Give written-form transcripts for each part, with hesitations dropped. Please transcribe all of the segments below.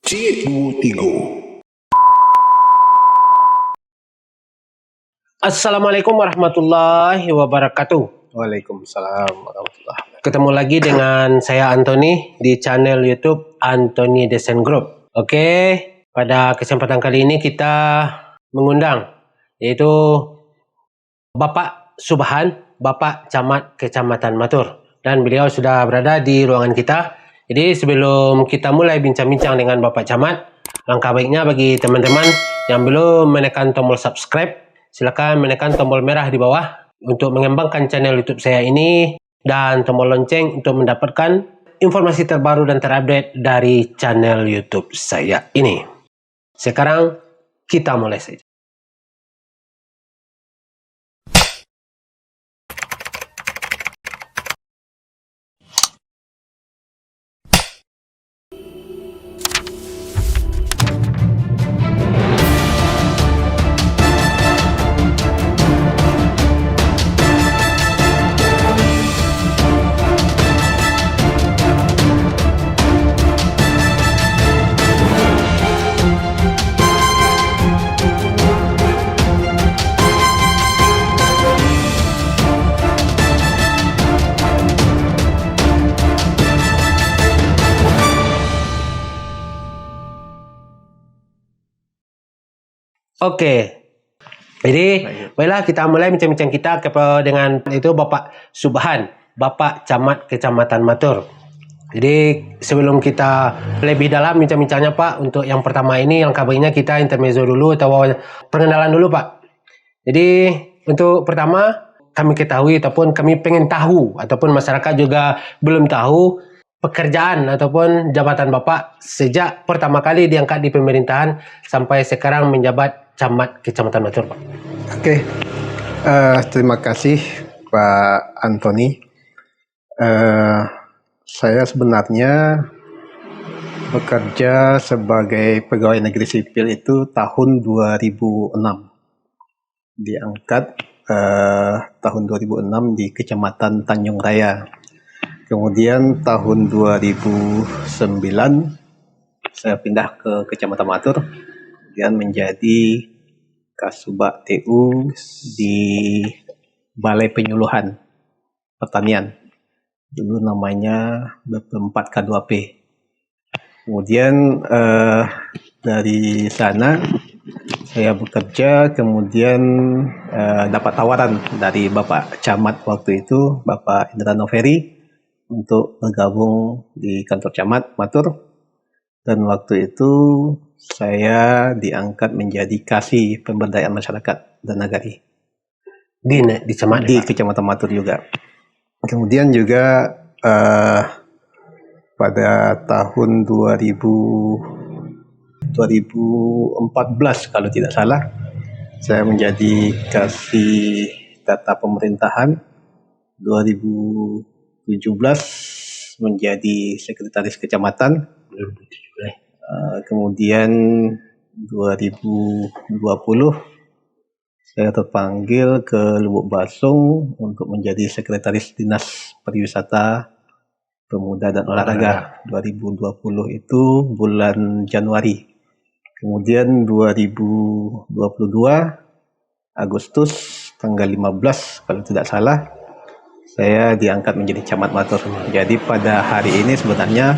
Tigo. Assalamualaikum warahmatullahi wabarakatuh. Waalaikumsalam warahmatullahi wabarakatuh. Ketemu lagi dengan saya Anthony di channel YouTube Anthony Design Group. Oke, pada kesempatan kali ini kita mengundang yaitu Bapak Subhan, Bapak Camat Kecamatan Matur, dan beliau sudah berada di ruangan kita. Jadi sebelum kita mulai bincang-bincang dengan Bapak Camat, langkah baiknya bagi teman-teman yang belum menekan tombol subscribe, silakan menekan tombol merah di bawah untuk mengembangkan channel YouTube saya ini, dan tombol lonceng untuk mendapatkan informasi terbaru dan terupdate dari channel YouTube saya ini. Sekarang kita mulai saja. Oke, jadi baiklah kita mulai bincang-bincang kita dengan itu Bapak Subhan, Bapak Camat Kecamatan Matur. Jadi sebelum kita lebih dalam bincang-bincangnya Pak, untuk yang pertama ini yang kabarnya kita intermezzo dulu atau perkenalan dulu Pak. Jadi untuk pertama kami ketahui ataupun kami pengen tahu ataupun masyarakat juga belum tahu pekerjaan ataupun jabatan Bapak sejak pertama kali diangkat di pemerintahan sampai sekarang menjabat Camat Kecamatan Matur, Pak. Oke, terima kasih Pak Anthony. Saya sebenarnya bekerja sebagai pegawai negeri sipil itu tahun 2006. Diangkat tahun 2006 di Kecamatan Tanjung Raya. Kemudian tahun 2009 saya pindah ke Kecamatan Matur, kemudian menjadi Kasubag TU di Balai Penyuluhan Pertanian. Dulu namanya BP4 K2P. Kemudian dari sana saya bekerja, kemudian dapat tawaran dari Bapak Camat waktu itu, Bapak Indra Noveri, untuk bergabung di kantor Camat Matur. Dan waktu itu saya diangkat menjadi Kasih Pemberdayaan Masyarakat dan Nagari Di Kecamatan Matur juga. Kemudian juga pada tahun 2014 kalau tidak salah, saya menjadi Kasih Tata Pemerintahan. 2017 menjadi Sekretaris Kecamatan. Kemudian 2020 saya terpanggil ke Lubuk Basung untuk menjadi Sekretaris Dinas Pariwisata, Pemuda dan Olahraga. 2020 itu bulan Januari. Kemudian 2022 Agustus tanggal 15 kalau tidak salah, saya diangkat menjadi Camat Matur. Jadi pada hari ini sebenarnya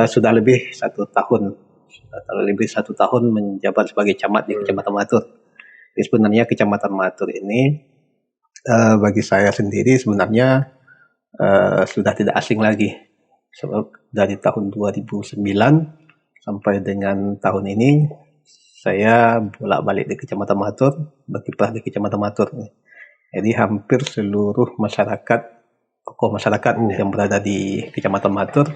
sudah lebih satu tahun menjabat sebagai camat di Kecamatan Matur. Jadi sebenarnya Kecamatan Matur ini bagi saya sendiri sebenarnya sudah tidak asing lagi. Sebab dari tahun 2009 sampai dengan tahun ini saya bolak-balik di Kecamatan Matur, berkiprah di Kecamatan Matur. Jadi hampir seluruh tokoh masyarakat yang berada di Kecamatan Matur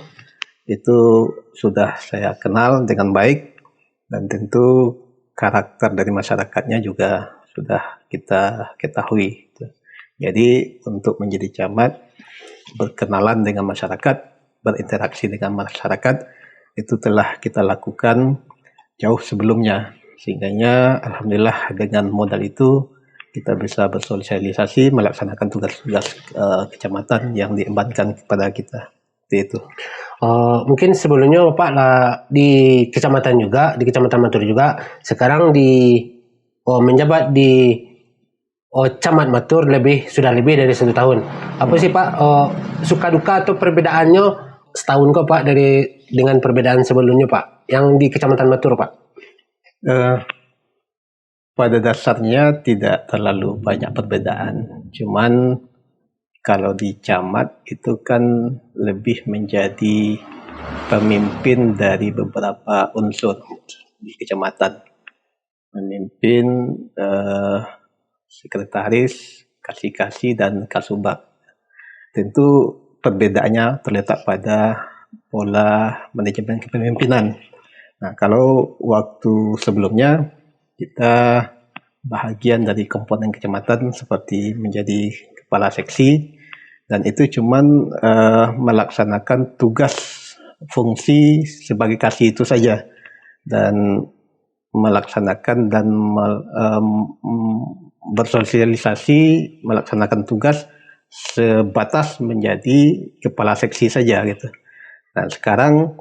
itu sudah saya kenal dengan baik, dan tentu karakter dari masyarakatnya juga sudah kita ketahui. Jadi untuk menjadi camat, berkenalan dengan masyarakat, berinteraksi dengan masyarakat, itu telah kita lakukan jauh sebelumnya. Sehingga alhamdulillah dengan modal itu kita bisa bersosialisasi, melaksanakan tugas-tugas kecamatan yang diembankan kepada kita. Itu. Mungkin sebelumnya Bapak lah di kecamatan juga, di Kecamatan Matur juga. Sekarang menjabat di Camat Matur sudah lebih dari 1 tahun. Apa sih Pak suka duka atau perbedaannya setahun kok Pak dengan perbedaan sebelumnya Pak yang di Kecamatan Matur Pak? Eh, pada dasarnya tidak terlalu banyak perbedaan. Cuman kalau di camat itu kan lebih menjadi pemimpin dari beberapa unsur di kecamatan. Memimpin sekretaris, kasih-kasih, dan kasubag. Tentu perbedaannya terletak pada pola manajemen kepemimpinan. Nah, kalau waktu sebelumnya kita bahagian dari komponen kecamatan seperti menjadi kepala seksi, dan itu cuman melaksanakan tugas fungsi sebagai kasih itu saja, dan melaksanakan dan bersosialisasi, melaksanakan tugas sebatas menjadi kepala seksi saja gitu. Nah, sekarang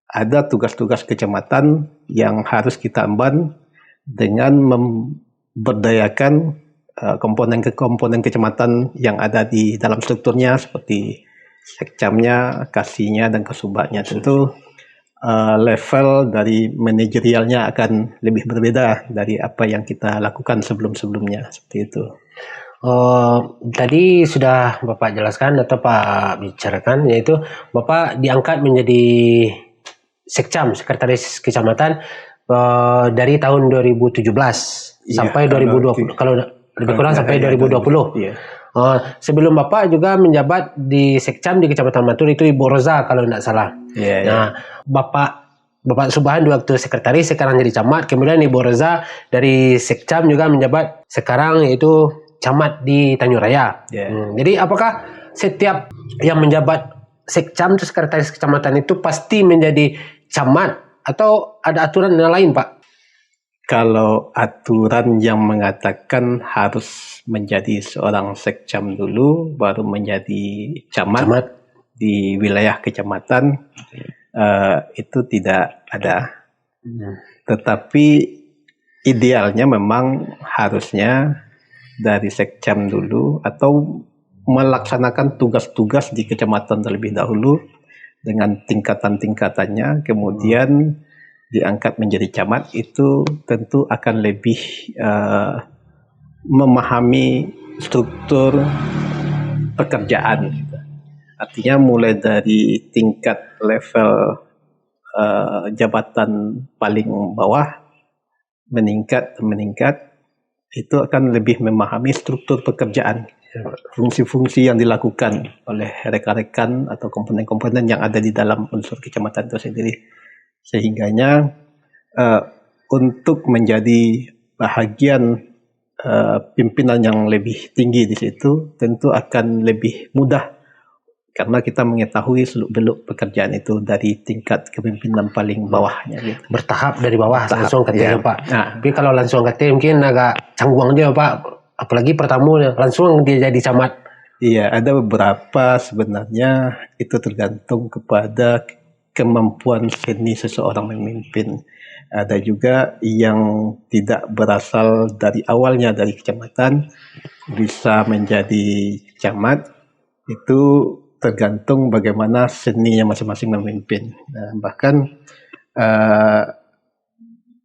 ada tugas-tugas kecamatan yang harus kita emban dengan memberdayakan komponen-komponen kecamatan yang ada di dalam strukturnya seperti sekcamnya, kasihnya, dan kasubagnya. Tentu level dari manajerialnya akan lebih berbeda dari apa yang kita lakukan sebelum-sebelumnya, seperti itu. Tadi sudah Bapak jelaskan atau Pak bicarakan, yaitu Bapak diangkat menjadi Sekcam, Sekretaris Kecamatan dari tahun 2017 sampai 2020. Kalau lebih kurang sampai 2020. Iya. Sebelum Bapak juga menjabat di Sekcam di Kecamatan Matur itu Ibu Roza kalau tidak salah. Nah, Bapak Subhan di waktu sekretaris, sekarang jadi camat. Kemudian Ibu Roza dari Sekcam juga menjabat sekarang yaitu camat di Tanjung Raya. Jadi apakah setiap yang menjabat Sekcam atau sekretaris kecamatan itu pasti menjadi camat atau ada aturan yang lain Pak? Kalau aturan yang mengatakan harus menjadi seorang sekcam dulu baru menjadi camat di wilayah kecamatan, itu tidak ada. Tetapi idealnya memang harusnya dari sekcam dulu atau melaksanakan tugas-tugas di kecamatan terlebih dahulu dengan tingkatan-tingkatannya, kemudian diangkat menjadi camat. Itu tentu akan lebih memahami struktur pekerjaan. Artinya mulai dari tingkat level jabatan paling bawah meningkat, itu akan lebih memahami struktur pekerjaan, fungsi-fungsi yang dilakukan oleh rekan-rekan atau komponen-komponen yang ada di dalam unsur kecamatan itu sendiri. Sehingganya untuk menjadi bahagian pimpinan yang lebih tinggi di situ tentu akan lebih mudah karena kita mengetahui seluk-beluk pekerjaan itu dari tingkat kepemimpinan paling bawahnya. Gitu. Bertahap dari bawah langsung ke ya. Pak. Tapi kalau langsung ke T mungkin agak canggung dia Pak. Apalagi pertama langsung dia jadi camat. Iya, ada beberapa sebenarnya itu tergantung kepada kemampuan seni seseorang memimpin. Ada juga yang tidak berasal dari awalnya dari kecamatan bisa menjadi camat, itu tergantung bagaimana seninya masing-masing memimpin. Nah, bahkan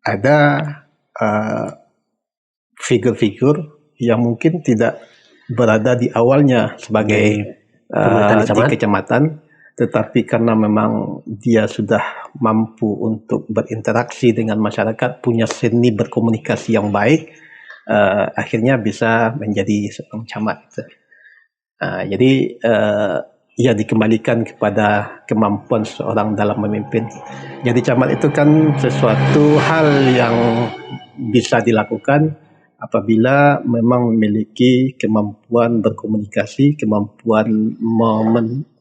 ada figur-figur yang mungkin tidak berada di awalnya sebagai di kecamatan, tetapi karena memang dia sudah mampu untuk berinteraksi dengan masyarakat, punya seni berkomunikasi yang baik, akhirnya bisa menjadi seorang camat. Jadi ia dikembalikan kepada kemampuan seorang dalam memimpin. Jadi camat itu kan sesuatu hal yang bisa dilakukan apabila memang memiliki kemampuan berkomunikasi, kemampuan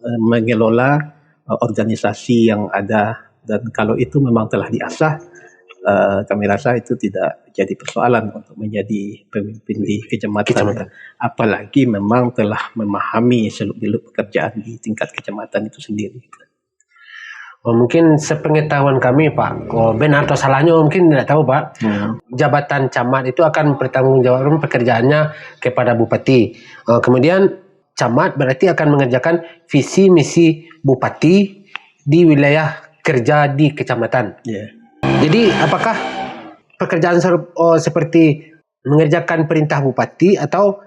mengelola organisasi yang ada, dan kalau itu memang telah diasah, kami rasa itu tidak jadi persoalan untuk menjadi pemimpin di kecamatan. Apalagi memang telah memahami seluk-beluk pekerjaan di tingkat kecamatan itu sendiri. Mungkin sepengetahuan kami Pak, benar atau salahnya mungkin tidak tahu Pak. Jabatan camat itu akan bertanggungjawab pekerjaannya kepada bupati. Kemudian camat berarti akan mengerjakan visi misi bupati di wilayah kerja di kecamatan. Jadi apakah pekerjaan seperti mengerjakan perintah bupati atau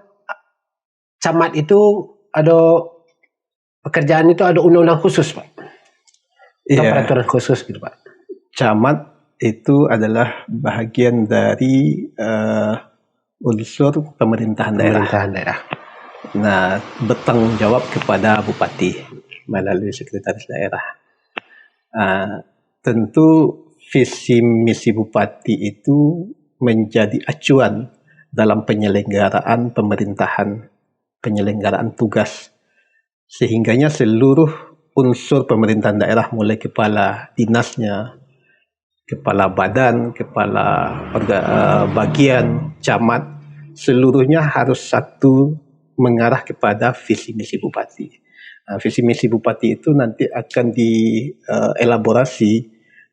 camat itu ada pekerjaan itu ada undang-undang khusus Pak? Peraturan khusus gitu Pak. Camat itu adalah bahagian dari unsur pemerintahan daerah. Nah, bertanggung jawab kepada bupati melalui sekretaris daerah. Tentu visi misi bupati itu menjadi acuan dalam penyelenggaraan pemerintahan, penyelenggaraan tugas, sehingganya seluruh unsur pemerintahan daerah mulai kepala dinasnya, kepala badan, kepala bagian, camat, seluruhnya harus satu mengarah kepada visi misi bupati. Visi misi bupati itu nanti akan dielaborasi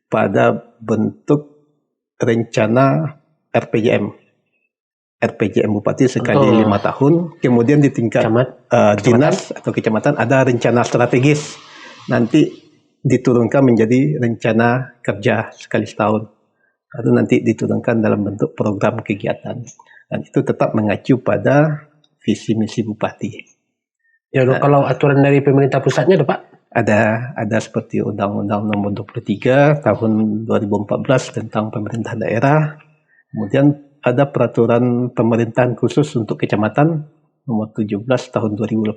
pada bentuk rencana RPJM bupati sekali 5 tahun, kemudian di tingkat dinas atau kecamatan ada rencana strategis, nanti diturunkan menjadi rencana kerja sekali setahun, lalu nanti diturunkan dalam bentuk program kegiatan, dan itu tetap mengacu pada visi misi bupati. Ya, kalau aturan dari pemerintah pusatnya ada Pak? Ada seperti Undang-Undang Nomor 23 Tahun 2014 tentang pemerintahan daerah. Kemudian ada peraturan pemerintahan khusus untuk kecamatan Nomor 17 Tahun 2018.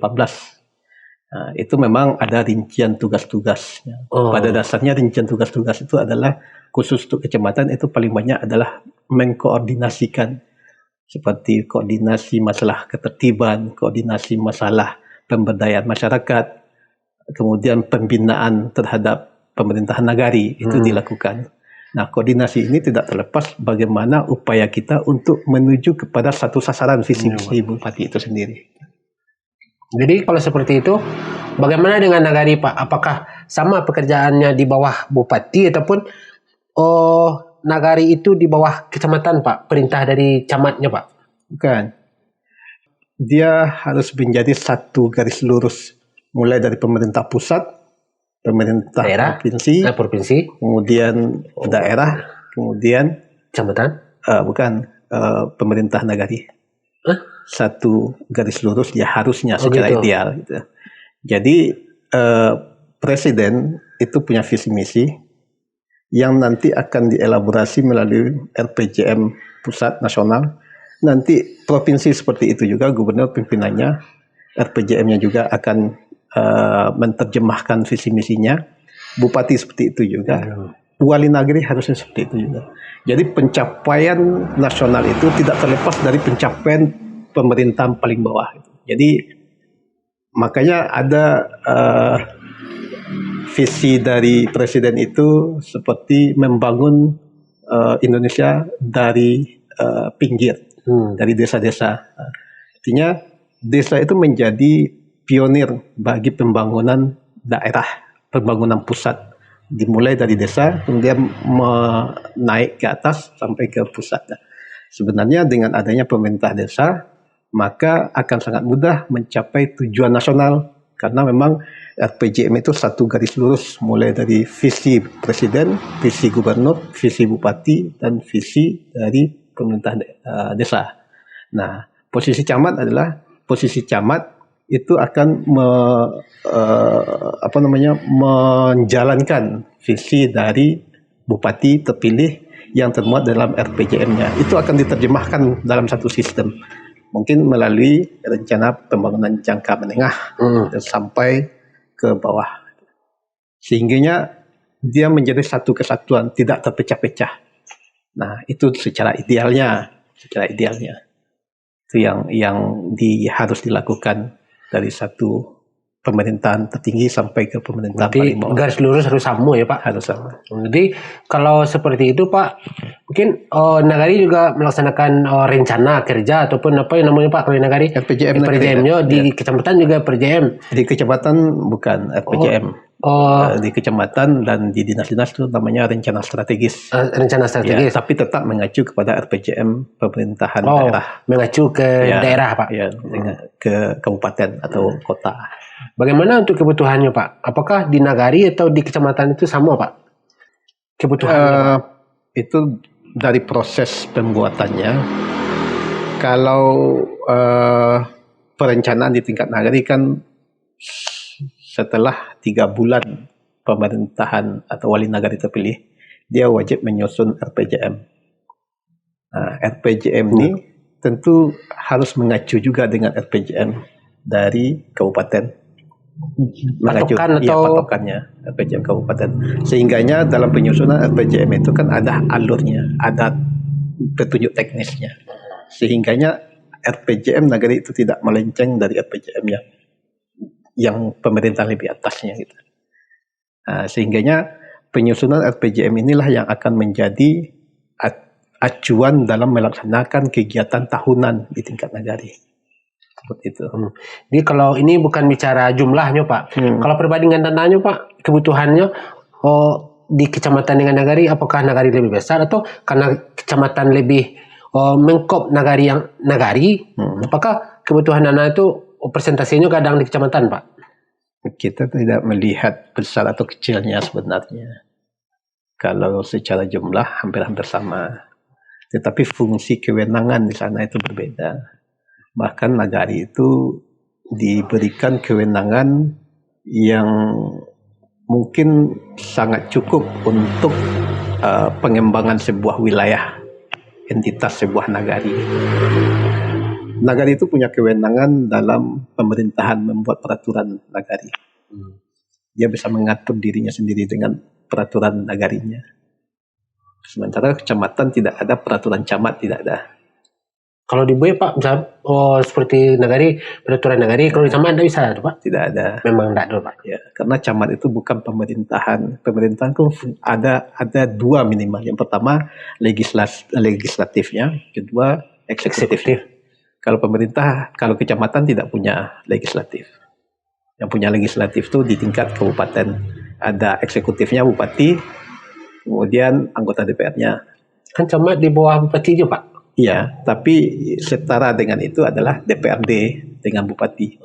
Nah, itu memang ada rincian tugas-tugas. Pada dasarnya rincian tugas-tugas itu adalah khusus untuk kecamatan, itu paling banyak adalah mengkoordinasikan, seperti koordinasi masalah ketertiban, koordinasi masalah pemberdayaan masyarakat, kemudian pembinaan terhadap pemerintahan nagari itu dilakukan. Nah, koordinasi ini tidak terlepas bagaimana upaya kita untuk menuju kepada satu sasaran visi misi bupati itu sendiri. Jadi kalau seperti itu, bagaimana dengan nagari Pak? Apakah sama pekerjaannya di bawah bupati ataupun nagari itu di bawah kecamatan Pak? Perintah dari camatnya Pak? Bukan. Dia harus menjadi satu garis lurus, mulai dari pemerintah pusat, pemerintah daerah, provinsi, kemudian daerah, kemudian kecamatan. Pemerintah nagari. Satu garis lurus dia harusnya secara ideal. Gitu. Jadi presiden itu punya visi misi yang nanti akan dielaborasi melalui RPJM pusat nasional. Nanti provinsi seperti itu juga, gubernur pimpinannya, RPJM-nya juga akan menerjemahkan visi misinya. Bupati seperti itu juga. Wali negeri harusnya seperti itu juga. Jadi pencapaian nasional itu tidak terlepas dari pencapaian pemerintahan paling bawah. Jadi makanya ada visi dari presiden itu seperti membangun Indonesia dari pinggir, dari desa-desa. Artinya desa itu menjadi pionir bagi pembangunan daerah, pembangunan pusat. Dimulai dari desa, kemudian naik ke atas sampai ke pusat. Sebenarnya dengan adanya pemerintah desa, maka akan sangat mudah mencapai tujuan nasional, karena memang RPJM itu satu garis lurus mulai dari visi presiden, visi gubernur, visi bupati, dan visi dari pemerintah desa. Nah, posisi camat adalah posisi camat itu akan menjalankan visi dari bupati terpilih yang termuat dalam RPJM-nya. Itu akan diterjemahkan dalam satu sistem. Mungkin melalui rencana pembangunan jangka menengah sampai ke bawah. Sehingga dia menjadi satu kesatuan, tidak terpecah-pecah. Nah, itu secara idealnya. Itu yang harus dilakukan dari satu pemerintahan tertinggi sampai ke pemerintahan paling bawah. Garis lurus harus sama ya Pak? Harus sama. Jadi kalau seperti itu Pak, mungkin nagari juga melaksanakan rencana kerja ataupun apa yang namanya Pak kalau nagari? RPJM-nya di kecamatan juga RPJM. Di kecamatan bukan RPJM. di kecamatan dan di dinas-dinas itu namanya rencana strategis. Rencana strategis. Ya, tapi tetap mengacu kepada RPJM pemerintahan daerah. Mengacu ke daerah, Pak. Ya, ke kabupaten atau kota. Bagaimana untuk kebutuhannya, Pak? Apakah di nagari atau di kecamatan itu sama, Pak? Kebutuhannya, Pak? Itu dari proses pembuatannya. Kalau perencanaan di tingkat nagari kan setelah 3 bulan pemerintahan atau wali nagari terpilih, dia wajib menyusun RPJM. RPJM ini tentu harus mengacu juga dengan RPJM dari kabupaten. Patokan atau patokannya RPJM kabupaten. Sehingganya dalam penyusunan RPJM itu kan ada alurnya, ada petunjuk teknisnya. Sehingganya RPJM nagari itu tidak melenceng dari RPJM yang pemerintah lebih atasnya gitu. Sehingganya penyusunan RPJM inilah yang akan menjadi acuan dalam melaksanakan kegiatan tahunan di tingkat nagari. Seperti itu. Jadi kalau ini bukan bicara jumlahnya, Pak. Kalau perbandingan dananya, Pak, kebutuhannya di kecamatan dengan nagari, apakah nagari lebih besar atau karena kecamatan lebih mengkop nagari yang nagari, apakah kebutuhan dana itu presentasinya kadang di kecamatan, Pak? Kita tidak melihat besar atau kecilnya sebenarnya. Kalau secara jumlah hampir-hampir sama. Tetapi fungsi kewenangan di sana itu berbeda. Bahkan nagari itu diberikan kewenangan yang mungkin sangat cukup untuk pengembangan sebuah wilayah, entitas sebuah nagari. Nagari itu punya kewenangan dalam pemerintahan membuat peraturan nagari. Dia bisa mengatur dirinya sendiri dengan peraturan nagarinya. Sementara kecamatan tidak ada peraturan camat, tidak ada. Kalau di Boy, Pak, misalnya seperti nagari, peraturan nagari, kalau di camat tidak bisa, Pak? Tidak ada. Memang tidak ada, Pak. Ya, karena camat itu bukan pemerintahan. Pemerintahan itu ada 2 minimal. Yang pertama legislatifnya, kedua eksekutif. Kalau kecamatan tidak punya legislatif. Yang punya legislatif itu di tingkat kabupaten. Ada eksekutifnya bupati, kemudian anggota DPR-nya. Kan camat di bawah bupati juga, Pak? Iya, tapi setara dengan itu adalah DPRD dengan bupati.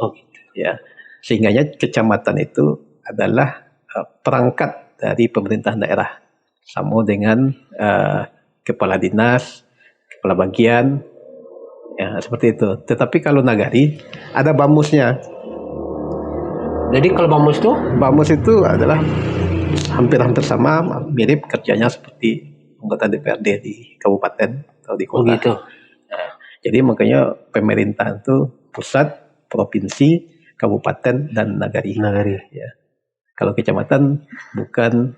Ya, sehingganya kecamatan itu adalah perangkat dari pemerintahan daerah. Sama dengan kepala dinas, kepala bagian, ya seperti itu. Tetapi kalau nagari ada bamusnya. Jadi kalau bamus itu adalah hampir-hampir sama, mirip kerjanya seperti anggota DPRD di kabupaten atau di kota. Gitu. Nah, jadi makanya pemerintahan itu pusat, provinsi, kabupaten dan nagari. Ya. Kalau kecamatan bukan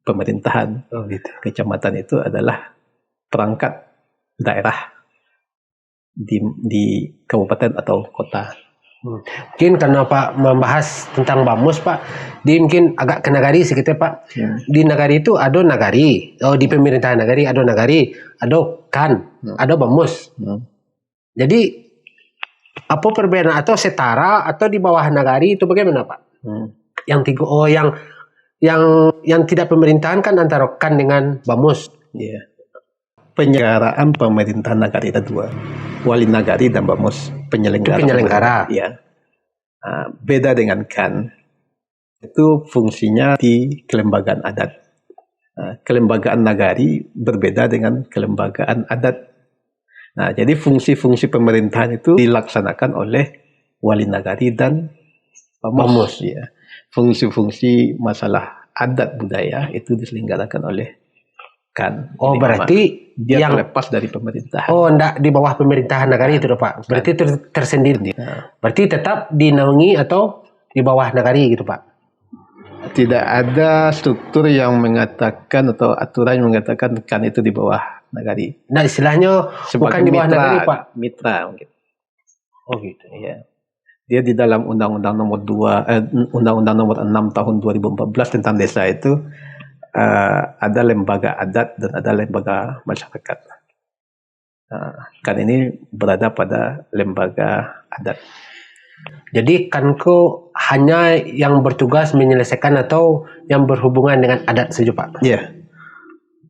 pemerintahan. Gitu. Kecamatan itu adalah perangkat daerah di kabupaten atau kota. Mungkin karena Pak membahas tentang bamus, Pak, di mungkin agak ke nagari sedikit, Pak. Di nagari itu ada nagari, di pemerintahan nagari ada nagari, ada ada bamus. Jadi apa perbedaan atau setara atau di bawah nagari itu bagaimana, Pak? Yang yang tidak pemerintahan kan antara kan dengan bamus. Yeah. Penyelenggaraan pemerintahan nagari ada 2, wali nagari dan bamus, penyelenggara. Ya. Beda dengan kan, itu fungsinya di kelembagaan adat. Kelembagaan nagari berbeda dengan kelembagaan adat. Nah, jadi fungsi-fungsi pemerintahan itu dilaksanakan oleh wali nagari dan bamus. Ya. Fungsi-fungsi masalah adat budaya itu diselenggarakan oleh kan. Berarti dia terlepas dari pemerintahan. Enggak di bawah pemerintahan nagari itu, Pak. Berarti tersendiri. Berarti tetap dinaungi atau di bawah nagari gitu, Pak. Tidak ada struktur yang mengatakan atau aturan yang mengatakan kan itu di bawah nagari. Nah, istilahnya bukan di bawah nagari, Pak. Mitra mungkin. Gitu. Ya. Dia di dalam Undang-Undang Nomor 6 tahun 2014 tentang desa itu ada lembaga adat dan ada lembaga masyarakat. Kan ini berada pada lembaga adat. Jadi Kanko hanya yang bertugas menyelesaikan atau yang berhubungan dengan adat saja Pak? Iya,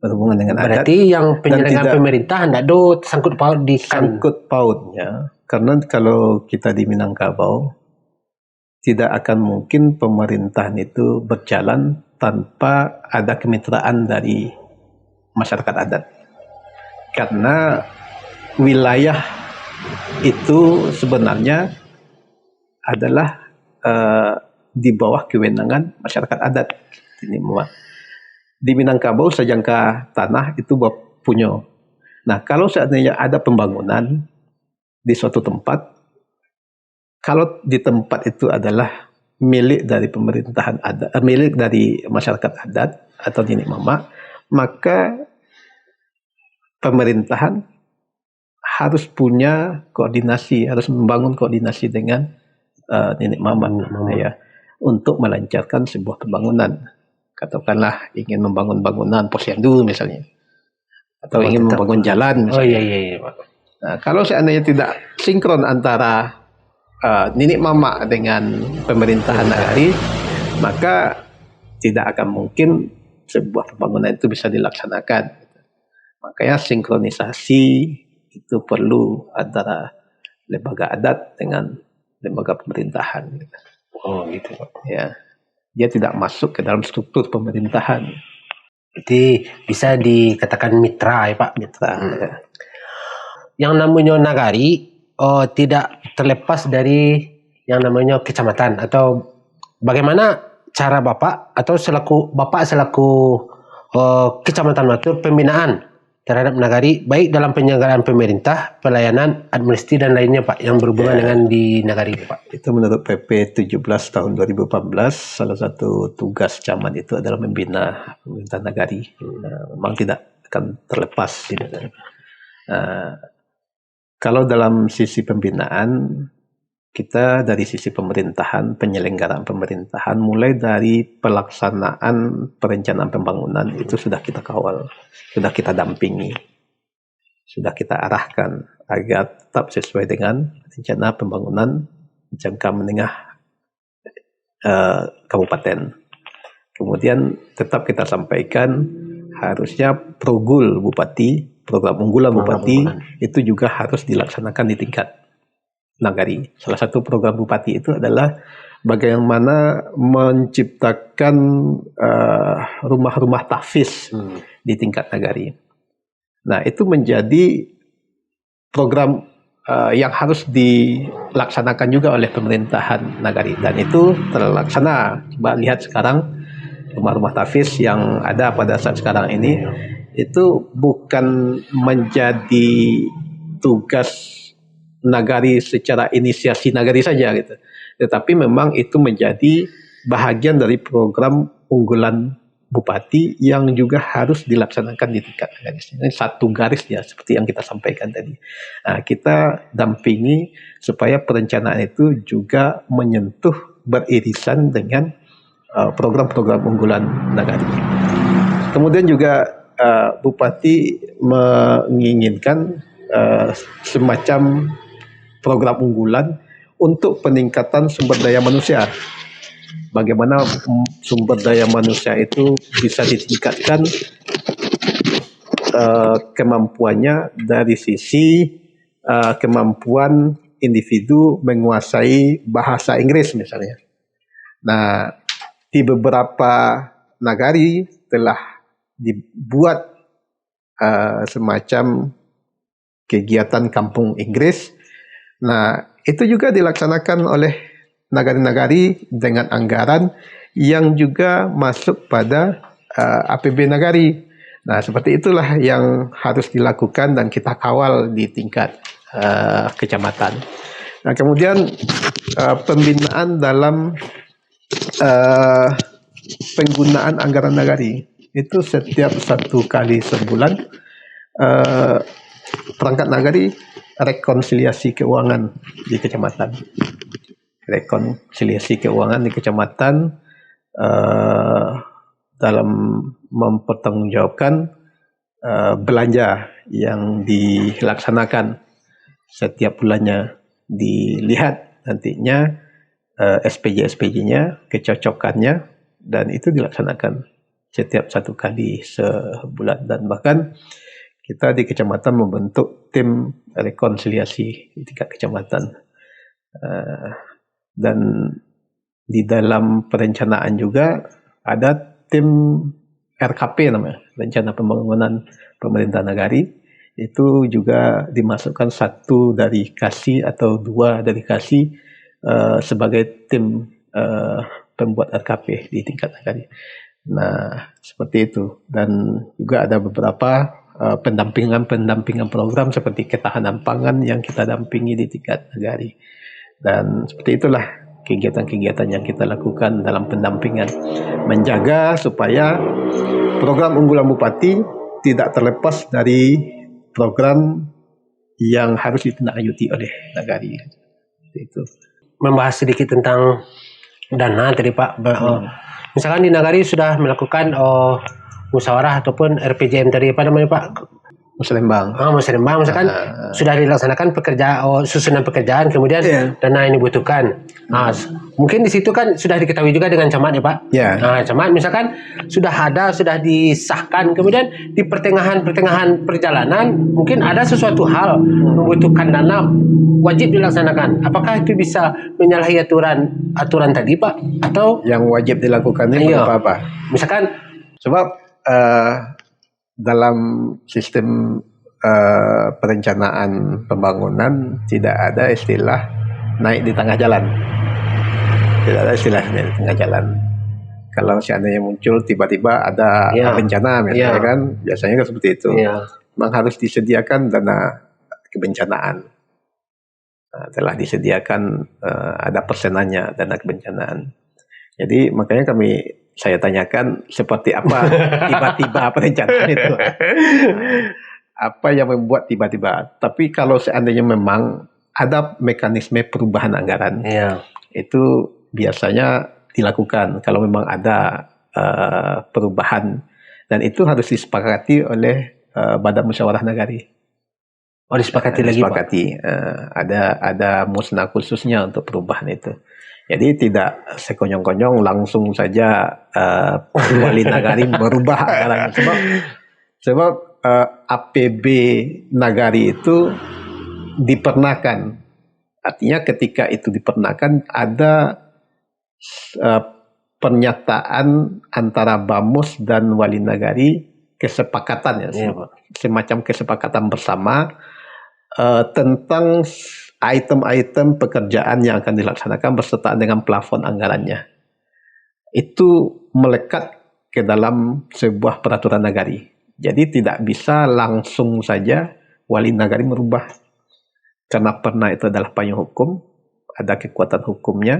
berhubungan dengan adat. Berarti yang penyelenggaraan pemerintah tidak ada sangkut paut di Kan. Sangkut pautnya, karena kalau kita di Minangkabau tidak akan mungkin pemerintahan itu berjalan tanpa ada kemitraan dari masyarakat adat. Karena wilayah itu sebenarnya adalah di bawah kewenangan masyarakat adat. Ini di Minangkabau sejangka tanah itu punya. Nah, kalau seandainya ada pembangunan di suatu tempat, kalau di tempat itu adalah milik dari pemerintahan adat, milik dari masyarakat adat atau nenek mama, maka pemerintahan harus punya koordinasi, harus membangun koordinasi dengan nenek mama, ya, untuk melancarkan sebuah pembangunan. Katakanlah ingin membangun bangunan posyandu misalnya, atau ingin membangun jalan misalnya. Iya. Nah, kalau seandainya tidak sinkron antara nenek mama dengan pemerintahan nagari, maka tidak akan mungkin sebuah pembangunan itu bisa dilaksanakan. Makanya sinkronisasi itu perlu antara lembaga adat dengan lembaga pemerintahan. Oh gitu Pak. Ya, dia tidak masuk ke dalam struktur pemerintahan. Jadi bisa dikatakan mitra ya Pak. Mitra. Ya. Yang namanya nagari tidak terlepas dari yang namanya kecamatan, atau bagaimana cara Bapak atau Bapak selaku Kecamatan Matur pembinaan terhadap nagari, baik dalam penyelenggaraan pemerintah, pelayanan, administrasi dan lainnya Pak, yang berhubungan dengan di nagari Pak. Itu menurut PP 17 tahun 2014, salah satu tugas camat itu adalah membina pemerintah nagari. Memang tidak akan terlepas. Kalau dalam sisi pembinaan, kita dari sisi pemerintahan, penyelenggaraan pemerintahan, mulai dari pelaksanaan perencanaan pembangunan itu sudah kita kawal, sudah kita dampingi, sudah kita arahkan agar tetap sesuai dengan rencana pembangunan jangka menengah kabupaten. Kemudian tetap kita sampaikan harusnya Progul Bupati, program unggulan Bupati itu juga harus dilaksanakan di tingkat nagari. Salah satu program Bupati itu adalah bagaimana menciptakan rumah-rumah tahfiz di tingkat nagari. Nah, itu menjadi program yang harus dilaksanakan juga oleh pemerintahan nagari, dan itu terlaksana. Coba lihat sekarang rumah-rumah tahfiz yang ada pada saat sekarang ini itu bukan menjadi tugas nagari secara inisiasi nagari saja gitu, tetapi memang itu menjadi bahagian dari program unggulan Bupati yang juga harus dilaksanakan di tingkat nagari. Ini satu garis ya, seperti yang kita sampaikan tadi. Nah, kita dampingi supaya perencanaan itu juga menyentuh beririsan dengan program-program unggulan nagari. Kemudian juga Bupati menginginkan semacam program unggulan untuk peningkatan sumber daya manusia. Bagaimana sumber daya manusia itu bisa ditingkatkan kemampuannya dari sisi kemampuan individu menguasai bahasa Inggris misalnya. Nah, di beberapa nagari telah dibuat semacam kegiatan kampung Inggris. Nah, itu juga dilaksanakan oleh nagari-nagari dengan anggaran yang juga masuk pada APB nagari. Nah, seperti itulah yang harus dilakukan dan kita kawal di tingkat kecamatan. Nah, kemudian pembinaan dalam penggunaan anggaran nagari itu setiap 1 kali sebulan perangkat nagari rekonsiliasi keuangan di kecamatan. Rekonsiliasi keuangan di kecamatan dalam mempertanggungjawabkan belanja yang dilaksanakan setiap bulannya, dilihat nantinya SPJ-SPJ-nya, kecocokannya, dan itu dilaksanakan setiap 1 kali sebulan. Dan bahkan kita di kecamatan membentuk tim rekonsiliasi di tingkat kecamatan. Dan di dalam perencanaan juga ada tim RKP namanya, Rencana Pembangunan Pemerintah Nagari. Itu juga dimasukkan 1 delegasi atau 2 delegasi sebagai tim pembuat RKP di tingkat nagari. Nah, seperti itu. Dan juga ada beberapa pendampingan program seperti ketahanan pangan yang kita dampingi di tingkat nagari. Dan seperti itulah kegiatan-kegiatan yang kita lakukan dalam pendampingan, menjaga supaya program unggulan Bupati tidak terlepas dari program yang harus ditindaklanjuti oleh nagari. Itu. Membahas sedikit tentang dana tadi Pak. Misalkan di nagari sudah melakukan musyawarah ataupun RPJM tadi, apa namanya Pak? Musrembang. Musrembang misalkan sudah dilaksanakan susunan pekerjaan, kemudian dana ini dibutuhkan. Mungkin di situ kan sudah diketahui juga dengan camat ya Pak. Camat misalkan sudah disahkan, kemudian di pertengahan perjalanan mungkin ada sesuatu hal membutuhkan dana, wajib dilaksanakan. Apakah itu bisa menyalahi aturan tadi Pak? Atau yang wajib dilakukan ini apa? Misalkan sebab dalam sistem perencanaan pembangunan tidak ada istilah naik di tengah jalan. Tidak ada istilah naik di tengah jalan. Kalau seandainya muncul tiba-tiba ada bencana misalnya kan, biasanya kan seperti itu. Memang harus disediakan dana kebencanaan. Telah disediakan ada persenannya dana kebencanaan. Jadi makanya saya tanyakan seperti apa tiba-tiba perencanaan itu. Apa yang membuat tiba-tiba. Tapi kalau seandainya memang ada mekanisme perubahan anggaran, itu biasanya dilakukan kalau memang ada perubahan. Dan itu harus disepakati oleh Badan Musyawarah Nagari. Disepakati lagi Pak? Ada musnah khususnya untuk perubahan itu. Jadi tidak sekonyong-konyong langsung saja wali nagari merubah anggaran. Sebab APB nagari itu dipernahkan. Artinya ketika itu dipernahkan ada pernyataan antara Bamus dan wali nagari, kesepakatan semacam kesepakatan bersama tentang item-item pekerjaan yang akan dilaksanakan berserta dengan plafon anggarannya. Itu melekat ke dalam sebuah peraturan nagari. Jadi tidak bisa langsung saja wali nagari merubah. Karena pernah itu adalah payung hukum, ada kekuatan hukumnya,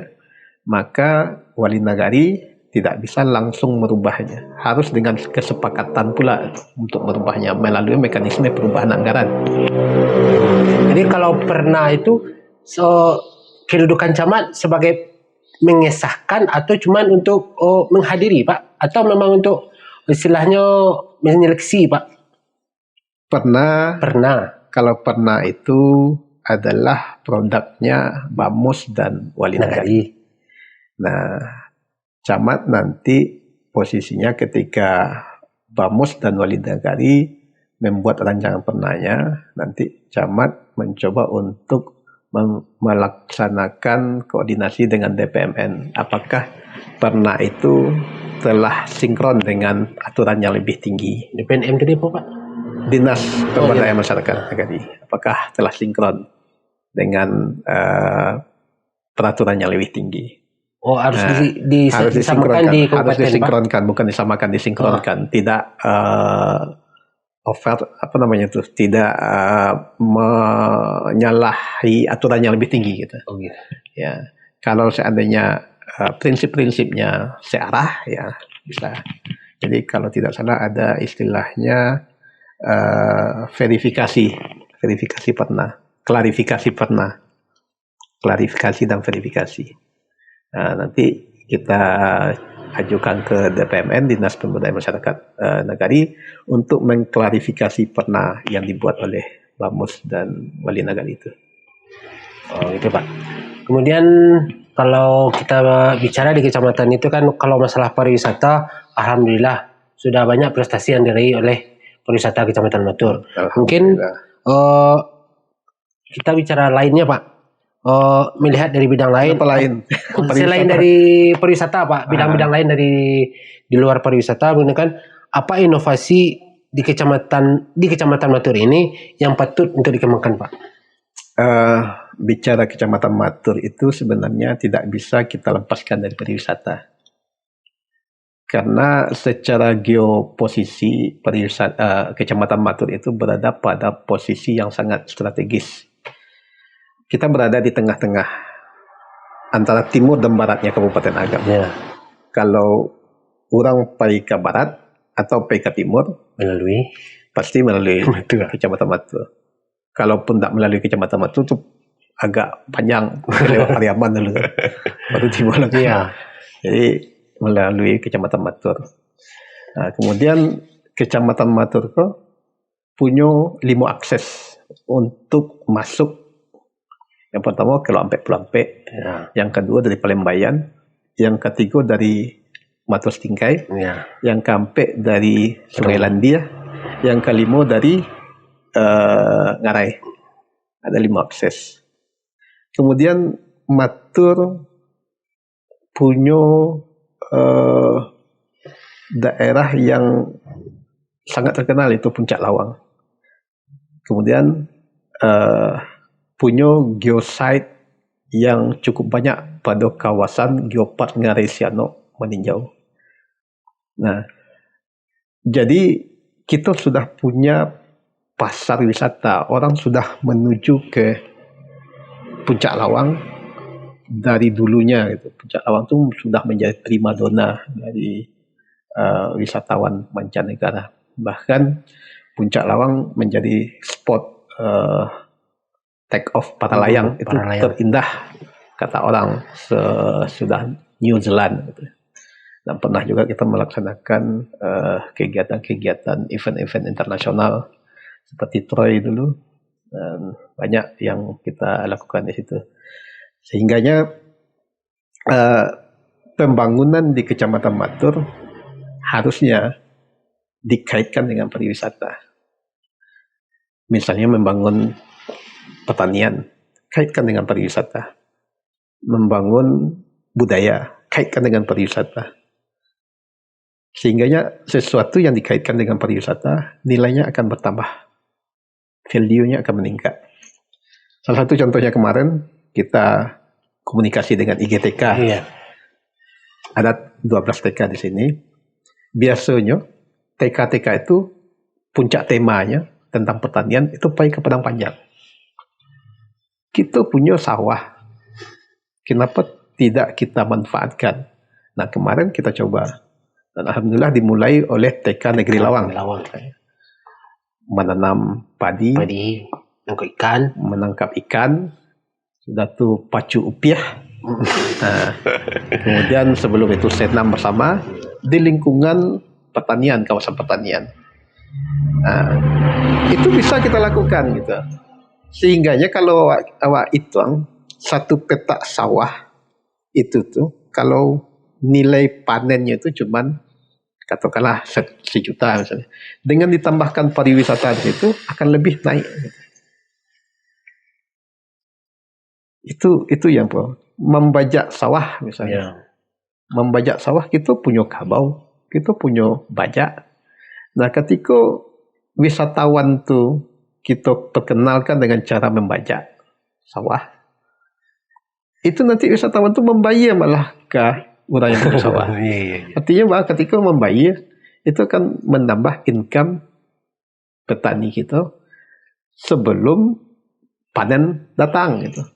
maka wali nagari tidak bisa langsung merubahnya. Harus dengan kesepakatan pula untuk merubahnya melalui mekanisme perubahan anggaran. Jadi kalau pernah itu kedudukan camat sebagai mengesahkan atau cuman untuk menghadiri Pak? Atau memang untuk istilahnya menyeleksi Pak? Pernah. Kalau pernah itu adalah produknya Bamus dan wali nagari. Nah, camat nanti posisinya ketika Bamus dan wali nagari membuat rancangan pernahnya, nanti camat mencoba untuk melaksanakan koordinasi dengan DPMN. Apakah pernah itu telah sinkron dengan aturan yang lebih tinggi? DPMN tadi apa Pak? Dinas Pemberdayaan Masyarakat Nagari. Apakah telah sinkron dengan peraturan yang lebih tinggi? Harus disamakan di kabupaten, harus disinkronkan, Pak? Bukan disamakan, disinkronkan. Tidak tidak menyalahi aturan yang lebih tinggi gitu. Ya, kalau seandainya prinsip-prinsipnya searah ya bisa. Jadi kalau tidak salah ada istilahnya klarifikasi dan verifikasi. Nah, nanti kita ajukan ke DPMN, Dinas Pemberdayaan Masyarakat Nagari, untuk mengklarifikasi pernah yang dibuat oleh Bamus dan wali nagari itu. Gitu Pak. Kemudian kalau kita bicara di kecamatan itu kan kalau masalah pariwisata, alhamdulillah sudah banyak prestasi yang diraih oleh pariwisata Kecamatan Matur. Mungkin kita bicara lainnya Pak, melihat dari bidang lain. Apa lain? Selain dari pariwisata Pak, bidang-bidang lain dari di luar pariwisata, menggunakan apa inovasi di Kecamatan Matur ini yang patut untuk dikembangkan Pak? Bicara Kecamatan Matur itu sebenarnya tidak bisa kita lepaskan dari pariwisata. Karena secara geoposisi Kecamatan Matur itu berada pada posisi yang sangat strategis. Kita berada di tengah-tengah antara timur dan baratnya Kabupaten Agam. Ya. Kalau orang pergi ke barat atau pergi ke timur, pasti melalui Kecamatan Matur. Kalaupun tak melalui Kecamatan Matur itu agak panjang, lewat Pariaman dulu, baru tiba lagi. Ya. Jadi melalui Kecamatan Matur. Nah, kemudian Kecamatan Matur itu punya 5 akses untuk masuk. Yang pertama ke Lampek, yang kedua dari Palembayan, yang ketiga dari Matur Stingkai, yang keempat dari Sungai Landia, yang kelima dari Ngarai. Ada 5 akses. Kemudian Matur punya daerah yang sangat terkenal, itu Puncak Lawang. Kemudian punya geosite yang cukup banyak pada kawasan Geopark Ngarai Sianok meninjau. Nah, jadi kita sudah punya pasar wisata. Orang sudah menuju ke Puncak Lawang dari dulunya. Gitu. Puncak Lawang itu sudah menjadi primadona dari wisatawan mancanegara. Bahkan Puncak Lawang menjadi spot take off para layang itu terindah kata orang sudah New Zealand gitu. Dan pernah juga kita melaksanakan kegiatan-kegiatan event-event internasional seperti Troy dulu, dan banyak yang kita lakukan di situ. Sehingganya pembangunan di Kecamatan Matur harusnya dikaitkan dengan pariwisata. Misalnya membangun pertanian, kaitkan dengan pariwisata. Membangun budaya, kaitkan dengan pariwisata. Sehingganya sesuatu yang dikaitkan dengan pariwisata, nilainya akan bertambah. Value-nya akan meningkat. Salah satu contohnya kemarin, kita komunikasi dengan IGTK. Iya. Ada 12 TK di sini. Biasanya, TK-TK itu puncak temanya tentang pertanian, itu pergi ke Padang Panjang. Kita punya sawah. Kenapa tidak kita manfaatkan? Nah, kemarin kita coba. Dan alhamdulillah dimulai oleh TK Negeri Lawang. Menanam padi, menangkap ikan, sudah tuh pacu upiah. Nah, kemudian sebelum itu senam bersama di lingkungan pertanian, kawasan pertanian. Nah, itu bisa kita lakukan gitu. Sehingganya kalau awak hitung satu petak sawah itu tuh kalau nilai panennya itu cuman katakanlah 1 juta misalnya. Dengan ditambahkan pariwisata itu akan lebih naik. Itu yang membajak sawah misalnya. Membajak sawah kita punya kabau, kita punya bajak. Nah, ketika wisatawan tuh kita perkenalkan dengan cara membajak sawah, itu nanti wisatawan tuh membayar malah ke orang yang punya sawah. Artinya bahwa ketika membayar itu akan menambah income petani kita sebelum panen datang gitu.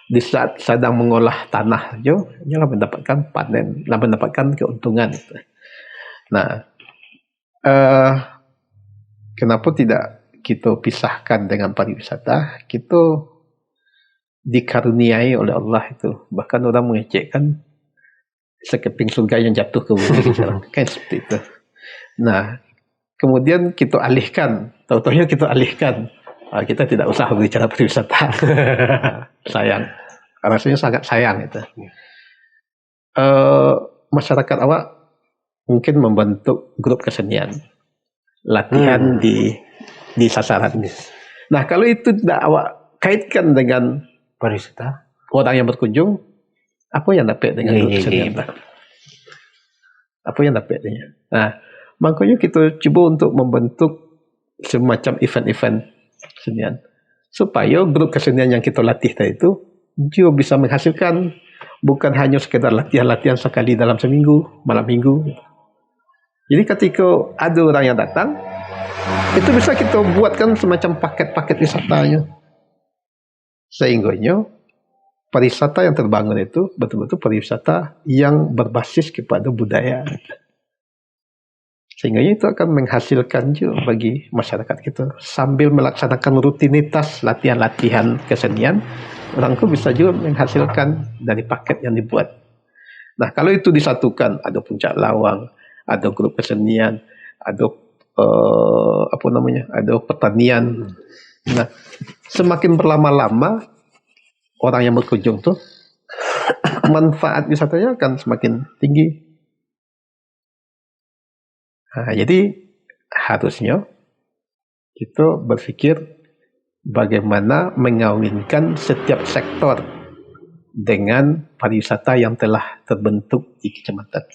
Di saat sedang mengolah tanah aja, dia mendapatkan panen, mendapatkan keuntungan gitu. Nah, kenapa tidak kita pisahkan dengan pariwisata? Kita dikaruniai oleh Allah itu. Bahkan orang mengecekkan sekeping surga yang jatuh ke bumi sekarang. Kan seperti itu. Nah, kemudian kita alihkan. Tahu-tahunya kita alihkan. Kita tidak usah berbicara pariwisata. Sayang. rasanya sangat sayang itu. Masyarakat awak mungkin membentuk grup kesenian, latihan di sasaran. Nah, kalau itu tidak awak kaitkan dengan pariwisata, orang yang berkunjung, apa yang dapat dengan grup kesenian? Apa yang dapat dengan? Nah, makanya kita cuba untuk membentuk semacam event-event kesenian supaya grup kesenian yang kita latih tadi itu dia bisa menghasilkan bukan hanya sekedar latihan-latihan sekali dalam seminggu, malam minggu. Jadi ketika ada orang yang datang, itu bisa kita buatkan semacam paket-paket wisatanya. Sehingganya pariwisata yang terbangun itu betul-betul pariwisata yang berbasis kepada budaya. Sehingga itu akan menghasilkan juga bagi masyarakat kita. Sambil melaksanakan rutinitas latihan-latihan kesenian, orang itu bisa juga menghasilkan dari paket yang dibuat. Nah, kalau itu disatukan, ada puncak lawang, ada grup kesenian, ada ada pertanian. Nah, semakin berlama-lama orang yang berkunjung tuh manfaat wisatanya akan semakin tinggi. Nah, jadi harusnya kita berpikir bagaimana mengawinkan setiap sektor dengan pariwisata yang telah terbentuk di kecamatan.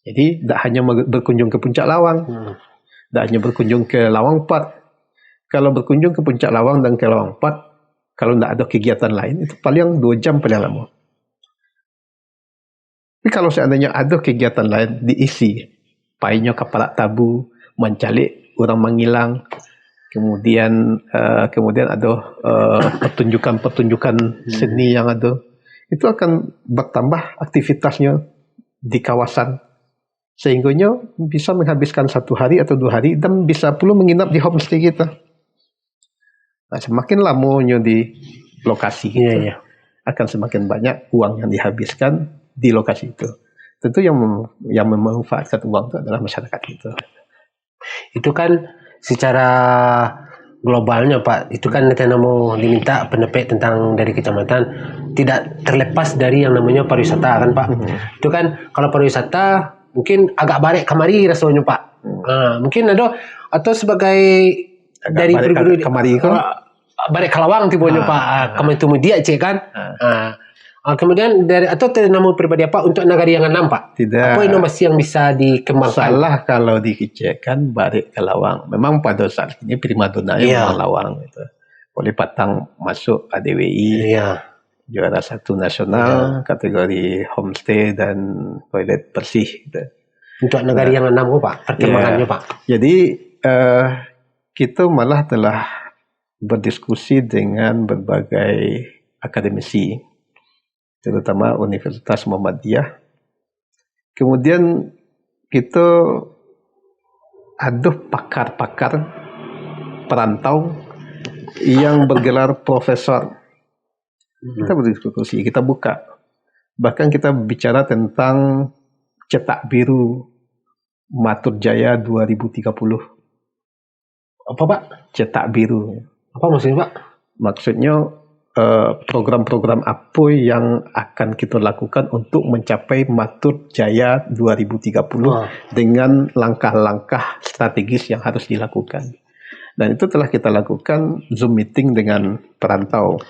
Jadi tidak hanya berkunjung ke Puncak Lawang, tidak hanya berkunjung ke Lawang Park. Kalau berkunjung ke Puncak Lawang dan ke Lawang Park, kalau tidak ada kegiatan lain, itu paling 2 jam paling lama. Tapi kalau seandainya ada kegiatan lain diisi, painnya Kapalak Tabu, Mencalik Orang Mangilang, kemudian ada pertunjukan-pertunjukan seni yang ada, itu akan bertambah aktivitasnya di kawasan, sehingganya bisa menghabiskan 1 hari atau 2 hari dan bisa pula menginap di homestay kita. Nah, semakin lamanya di lokasi itu, akan semakin banyak uang yang dihabiskan di lokasi itu. Tentu yang memanfaatkan uang itu adalah masyarakat itu. Itu kan secara globalnya Pak, itu kan kita mau diminta pendapat tentang dari kecamatan, tidak terlepas dari yang namanya pariwisata kan Pak. Itu kan kalau pariwisata mungkin agak balik kemari rasanya Pak. Mungkin ada atau sebagai agak dari pribadi kemari kan balik Kalawang tibonya Pak. Kemari itu media cek kan. Kemudian dari atau nama pribadi apa untuk negara yang enam Pak? Tidak. Apa inovasi yang bisa dikembangkan? Salah kalau dikecekkan balik ke Lawang. Memang pada saat ini primadonanya memang Lawang itu. Oleh Patang masuk ADWI, juara 1 nasional kategori homestay dan toilet bersih. Gitu. Untuk negara yang enam Pak, perkembangannya Pak. Jadi kita malah telah berdiskusi dengan berbagai akademisi, terutama Universitas Muhammadiyah. Kemudian kita ada pakar-pakar perantau yang bergelar profesor. Kita berdiskusi, kita buka. Bahkan kita bicara tentang cetak biru Matur Jaya 2030. Apa Pak? Cetak biru. Apa maksudnya Pak? Maksudnya program-program apa yang akan kita lakukan untuk mencapai Matur Jaya 2030 dengan langkah-langkah strategis yang harus dilakukan. Dan itu telah kita lakukan Zoom meeting dengan perantau.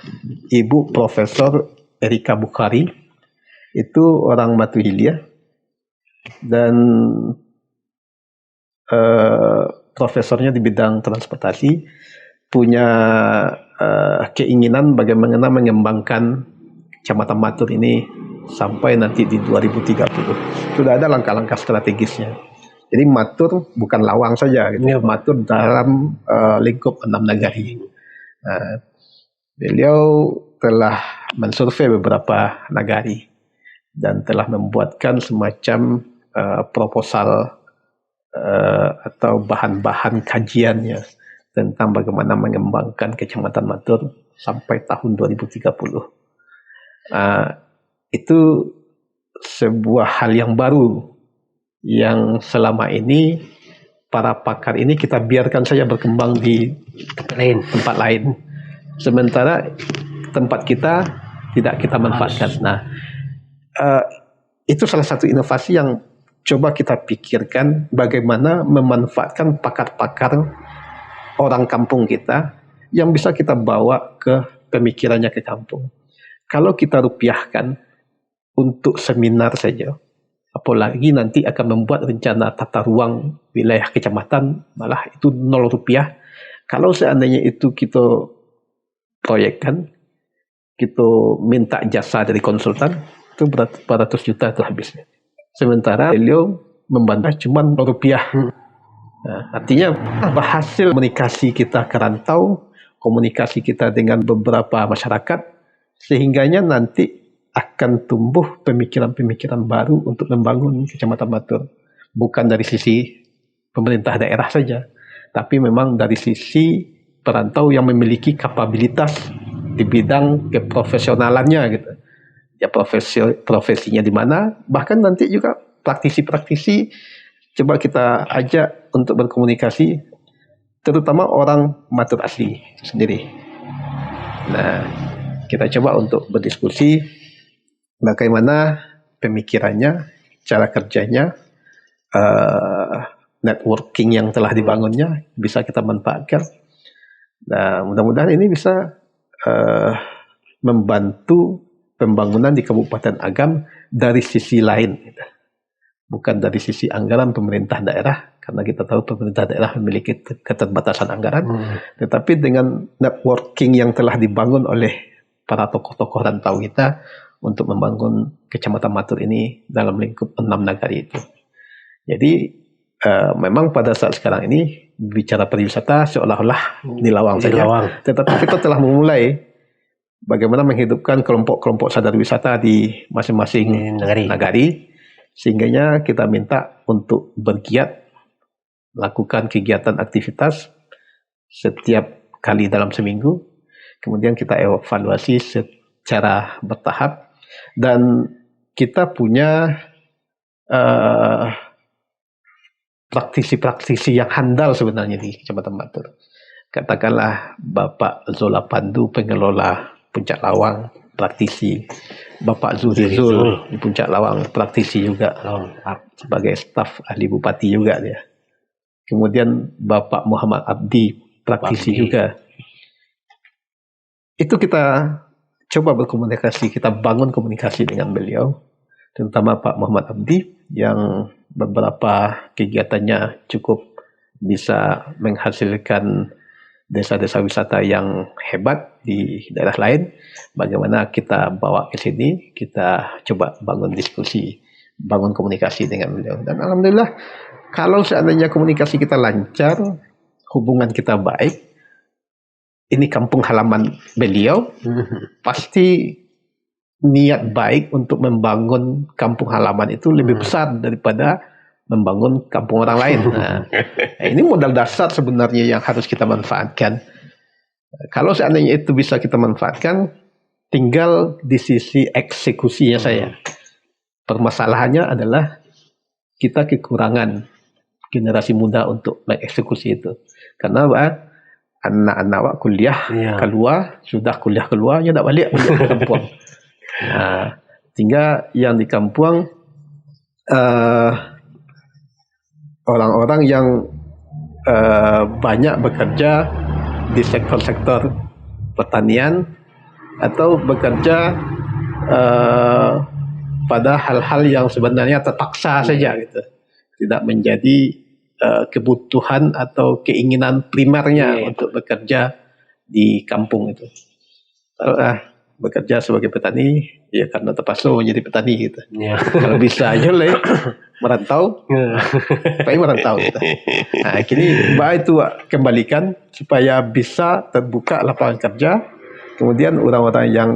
Ibu Profesor Erika Bukhari, itu orang Batu Hilya, dan profesornya di bidang transportasi, punya keinginan bagaimana mengembangkan Kecamatan Matur ini sampai nanti di 2030. Sudah ada langkah-langkah strategisnya. Jadi Matur bukan Lawang saja, gitu. Matur dalam lingkup 6 nagari. Beliau telah mensurvei beberapa nagari dan telah membuatkan semacam proposal atau bahan-bahan kajiannya tentang bagaimana mengembangkan Kecamatan Matur sampai tahun 2030. Itu sebuah hal yang baru yang selama ini para pakar ini kita biarkan saja berkembang di tempat lain. Sementara tempat kita tidak kita manfaatkan. Nah, itu salah satu inovasi yang coba kita pikirkan bagaimana memanfaatkan pakar-pakar orang kampung kita yang bisa kita bawa ke pemikirannya ke kampung. Kalau kita rupiahkan untuk seminar saja, apalagi nanti akan membuat rencana tata ruang wilayah kecamatan, malah itu 0 rupiah. Kalau seandainya itu kita proyekkan, kita minta jasa dari konsultan, itu berapa ratus juta itu habisnya. Sementara beliau membantu cuma rupiah. Nah, artinya hasil komunikasi kita ke rantau, komunikasi kita dengan beberapa masyarakat, sehingganya nanti akan tumbuh pemikiran-pemikiran baru untuk membangun Kecamatan Batur. Bukan dari sisi pemerintah daerah saja, tapi memang dari sisi perantau yang memiliki kapabilitas di bidang keprofesionalannya gitu. Ya profesinya di mana, bahkan nanti juga praktisi-praktisi coba kita ajak untuk berkomunikasi, terutama orang Batur asli sendiri. Nah, kita coba untuk berdiskusi bagaimana pemikirannya, cara kerjanya, networking yang telah dibangunnya bisa kita manfaatkan. Nah, mudah-mudahan ini bisa membantu pembangunan di Kabupaten Agam dari sisi lain, bukan dari sisi anggaran pemerintah daerah, karena kita tahu pemerintah daerah memiliki keterbatasan anggaran, tetapi dengan networking yang telah dibangun oleh para tokoh-tokoh rantau kita untuk membangun Kecamatan Batur ini dalam lingkup 6 nagari itu. Jadi memang pada saat sekarang ini bicara pariwisata seolah-olah di lawang saja, tetapi kita telah memulai bagaimana menghidupkan kelompok-kelompok sadar wisata di masing-masing nagari, sehingganya kita minta untuk bergiat lakukan kegiatan aktivitas setiap kali dalam seminggu, kemudian kita evaluasi secara bertahap, dan kita punya praktisi-praktisi yang handal sebenarnya di Kecamatan Batur. Katakanlah Bapak Zola Pandu, pengelola Puncak Lawang, praktisi. Bapak Zurizul di Puncak Lawang, praktisi juga, sebagai staf ahli bupati juga dia. Kemudian Bapak Muhammad Abdi, praktisi juga. Itu kita coba berkomunikasi, kita bangun komunikasi dengan beliau, terutama Pak Muhammad Abdi yang beberapa kegiatannya cukup bisa menghasilkan desa-desa wisata yang hebat di daerah lain. Bagaimana kita bawa ke sini, kita coba bangun diskusi, bangun komunikasi dengan beliau. Dan alhamdulillah, kalau seandainya komunikasi kita lancar, hubungan kita baik, ini kampung halaman beliau, pasti niat baik untuk membangun kampung halaman itu lebih besar daripada membangun kampung orang lain. Nah, ini modal dasar sebenarnya yang harus kita manfaatkan. Kalau seandainya itu bisa kita manfaatkan, tinggal di sisi eksekusinya saya. Permasalahannya adalah kita kekurangan generasi muda untuk mengeksekusi itu. Karena anak-anak kuliah keluar, sudah kuliah keluar, dia tak balik ke kampung. Nah, tinggal yang di kampung orang-orang yang banyak bekerja di sektor-sektor pertanian atau bekerja pada hal-hal yang sebenarnya terpaksa saja gitu, tidak menjadi kebutuhan atau keinginan primernya untuk bekerja di kampung itu. Bekerja sebagai petani ya karena terpaksa menjadi petani gitu. Kalau bisa aja lah merantau, pengen merantau gitu. Nah, kini mbak itu kembalikan supaya bisa terbuka lapangan kerja. Kemudian orang-orang yang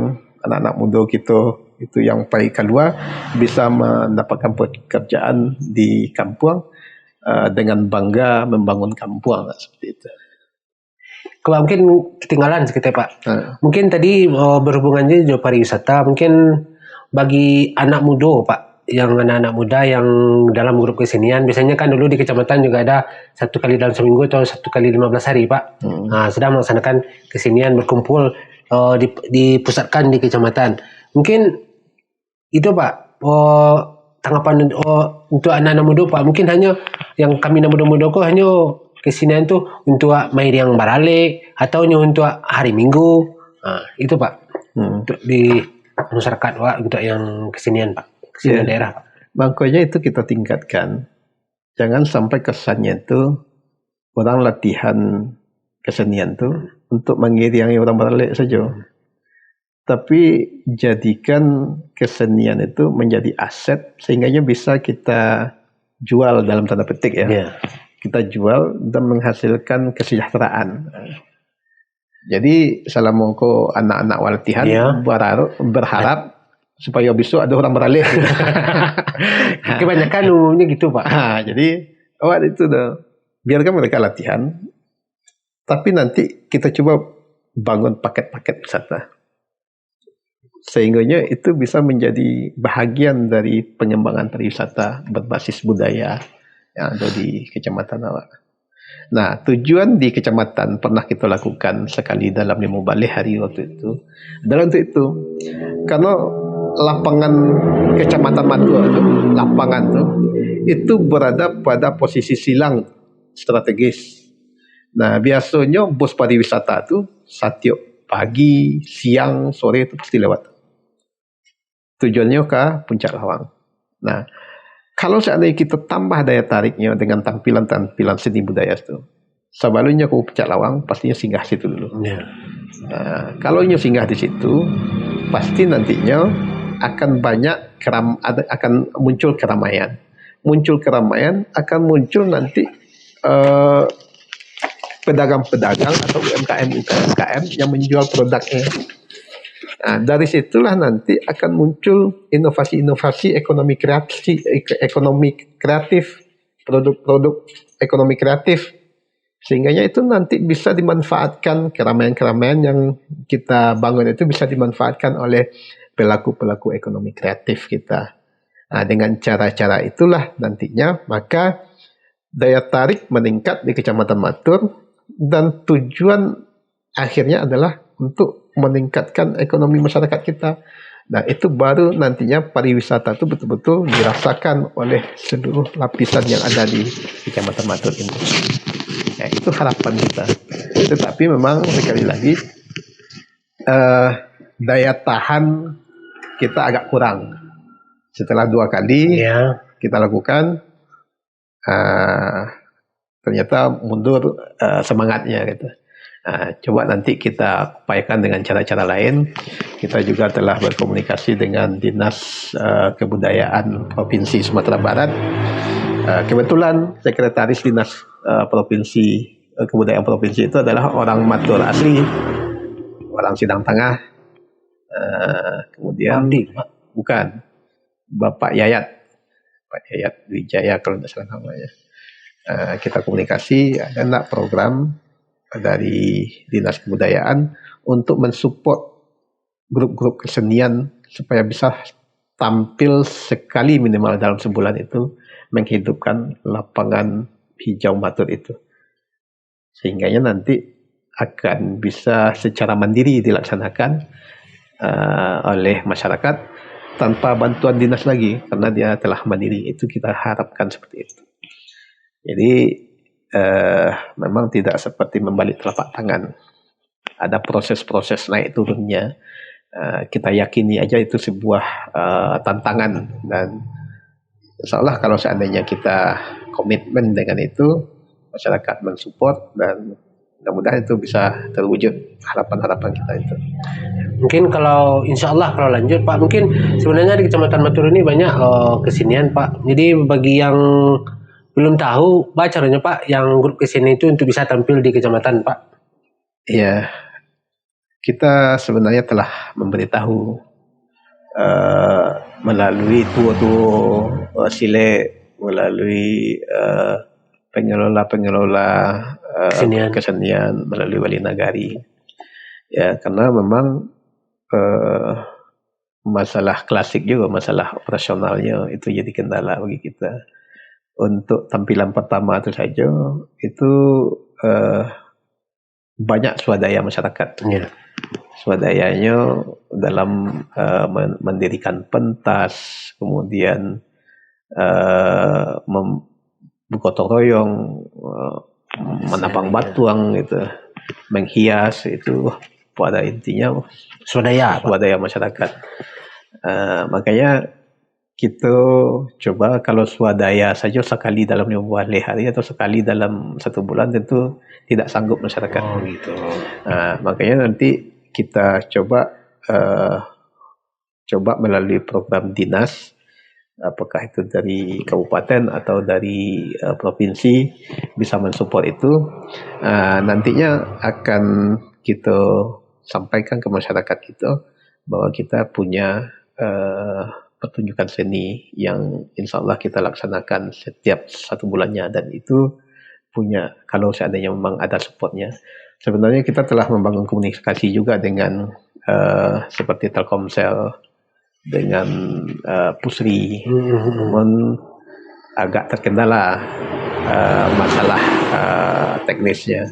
anak-anak muda kita itu yang pergi keluar bisa mendapatkan pekerjaan di kampung dengan bangga membangun kampung seperti itu. Kalau mungkin ketinggalan sekitar Pak. Mungkin tadi berhubungannya juga pariwisata. Mungkin bagi anak muda Pak, yang anak-anak muda yang dalam grup kesenian, biasanya kan dulu di kecamatan juga ada 1 kali dalam seminggu atau 1 kali 15 hari Pak. Sedang melaksanakan kesenian berkumpul dipusatkan di kecamatan. Mungkin itu Pak, tanggapan untuk anak-anak muda Pak. Mungkin hanya yang kami anak muda-muda kok hanya kesenian tu untuk main yang barale atau hanya untuk hari Minggu. Itu Pak. Untuk di masyarakat Pak, untuk yang kesenian Pak, kesenian daerah Pak. Makanya itu kita tingkatkan. Jangan sampai kesannya itu orang latihan kesenian tuh untuk mengiringi orang balik saja. Tapi jadikan kesenian itu menjadi aset sehingga bisa kita jual dalam tanda petik ya. Yeah. Kita jual dan menghasilkan kesejahteraan. Jadi selama kau anak-anak latihan berharap supaya besok ada orang beralih. Kebanyakan umumnya gitu Pak. Jadi itu dah. Biarkan mereka latihan. Tapi nanti kita coba bangun paket-paket wisata. Sehingga itu bisa menjadi bahagian dari pengembangan pariwisata berbasis budaya yang ada di Kecamatan Awak. Nah, tujuan di kecamatan pernah kita lakukan sekali dalam Lima Balai hari waktu itu adalah untuk itu. Karena lapangan Kecamatan Matur itu berada pada posisi silang strategis. Nah, biasanya bus pariwisata itu setiap pagi, siang, sore itu pasti lewat. Tujuannya ke Puncak Lawang. Nah, kalau seandainya kita tambah daya tariknya dengan tampilan-tampilan seni budaya itu, sebelumnya ke Puncak Lawang pastinya singgah situ dulu. Nah, kalau singgah di situ, pasti nantinya akan banyak akan muncul keramaian. Muncul keramaian akan muncul nanti pedagang-pedagang atau UMKM yang menjual produknya. Nah, dari situlah nanti akan muncul inovasi-inovasi ekonomi kreatif, produk-produk ekonomi kreatif, sehingga itu nanti bisa dimanfaatkan keramaian-keramaian yang kita bangun itu bisa dimanfaatkan oleh pelaku-pelaku ekonomi kreatif kita. Nah, dengan cara-cara itulah nantinya maka daya tarik meningkat di Kecamatan Matur dan tujuan akhirnya adalah untuk meningkatkan ekonomi masyarakat kita. Nah, itu baru nantinya pariwisata itu betul-betul dirasakan oleh seluruh lapisan yang ada di Kecamatan Matur ini. Ya, itu harapan kita. Tetapi memang sekali lagi daya tahan kita agak kurang. Setelah 2 kali kita lakukan, ternyata mundur semangatnya gitu. Coba nanti kita upayakan dengan cara-cara lain. Kita juga telah berkomunikasi dengan Dinas Kebudayaan Provinsi Sumatera Barat. Kebetulan Sekretaris Dinas Provinsi Kebudayaan Provinsi itu adalah orang Matur asli, orang Sidang Tengah. Kemudian bukan Bapak Yayat Wijaya kalau tidak salah namanya. Kita komunikasi ada enggak program dari Dinas Kebudayaan untuk mensupport grup-grup kesenian supaya bisa tampil sekali minimal dalam sebulan itu menghidupkan lapangan hijau Matur itu, sehingga nanti akan bisa secara mandiri dilaksanakan oleh masyarakat tanpa bantuan dinas lagi karena dia telah mandiri. Itu kita harapkan seperti itu. Jadi memang tidak seperti membalik telapak tangan. Ada proses-proses naik turunnya. Kita yakini aja itu sebuah tantangan, dan insyaallah kalau seandainya kita komitmen dengan itu, masyarakat mensupport, dan mudah-mudahan itu bisa terwujud harapan-harapan kita itu. Mungkin kalau insyaallah kalau lanjut Pak, mungkin sebenarnya di Kecamatan Matur ini banyak kesenian Pak. Jadi bagi yang belum tahu, Pak, caranya Pak yang grup kesenian itu untuk bisa tampil di kecamatan Pak? Iya, kita sebenarnya telah memberitahu melalui tuo-tuo sile, melalui pengelola kesenian, melalui wali nagari. Ya, karena memang masalah klasik juga, masalah operasionalnya itu jadi kendala bagi kita. Untuk tampilan pertama itu saja itu banyak swadaya masyarakat. swadayanya dalam mendirikan pentas, kemudian bergotong royong, menabang batuang gitu, menghias, itu pada intinya swadaya masyarakat. Makanya kita coba kalau swadaya saja sekali dalam 15 hari atau sekali dalam 1 bulan tentu tidak sanggup masyarakat. Gitu. Makanya nanti kita coba melalui program dinas, apakah itu dari kabupaten atau dari provinsi, bisa mensupport itu. Nantinya akan kita sampaikan ke masyarakat kita bahwa kita punya pertunjukan seni yang insya Allah kita laksanakan setiap 1 bulannya, dan itu punya, kalau seandainya memang ada supportnya. Sebenarnya kita telah membangun komunikasi juga dengan seperti Telkomsel, dengan Pusri, namun agak terkendala masalah teknisnya,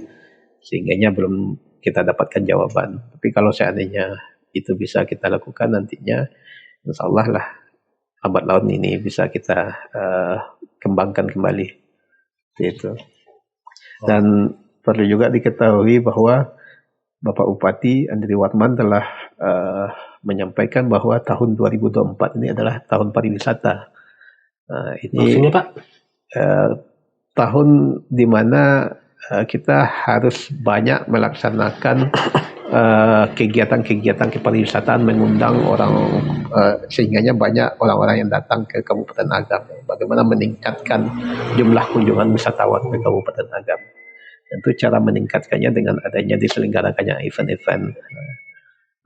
sehingganya belum kita dapatkan jawaban. Tapi kalau seandainya itu bisa kita lakukan nantinya, insya Allah lah lambat laun ini bisa kita kembangkan kembali. Itu. Dan perlu juga diketahui bahwa Bapak Bupati Andri Warman telah menyampaikan bahwa tahun 2024 ini adalah tahun pariwisata. Ini maksudnya Pak? Tahun di mana kita harus banyak melaksanakan kegiatan-kegiatan kepariwisataan, mengundang orang, sehingganya banyak orang-orang yang datang ke Kabupaten Agam. Bagaimana meningkatkan jumlah kunjungan wisatawan ke Kabupaten Agam. Tentu cara meningkatkannya dengan adanya diselenggarakannya event-event.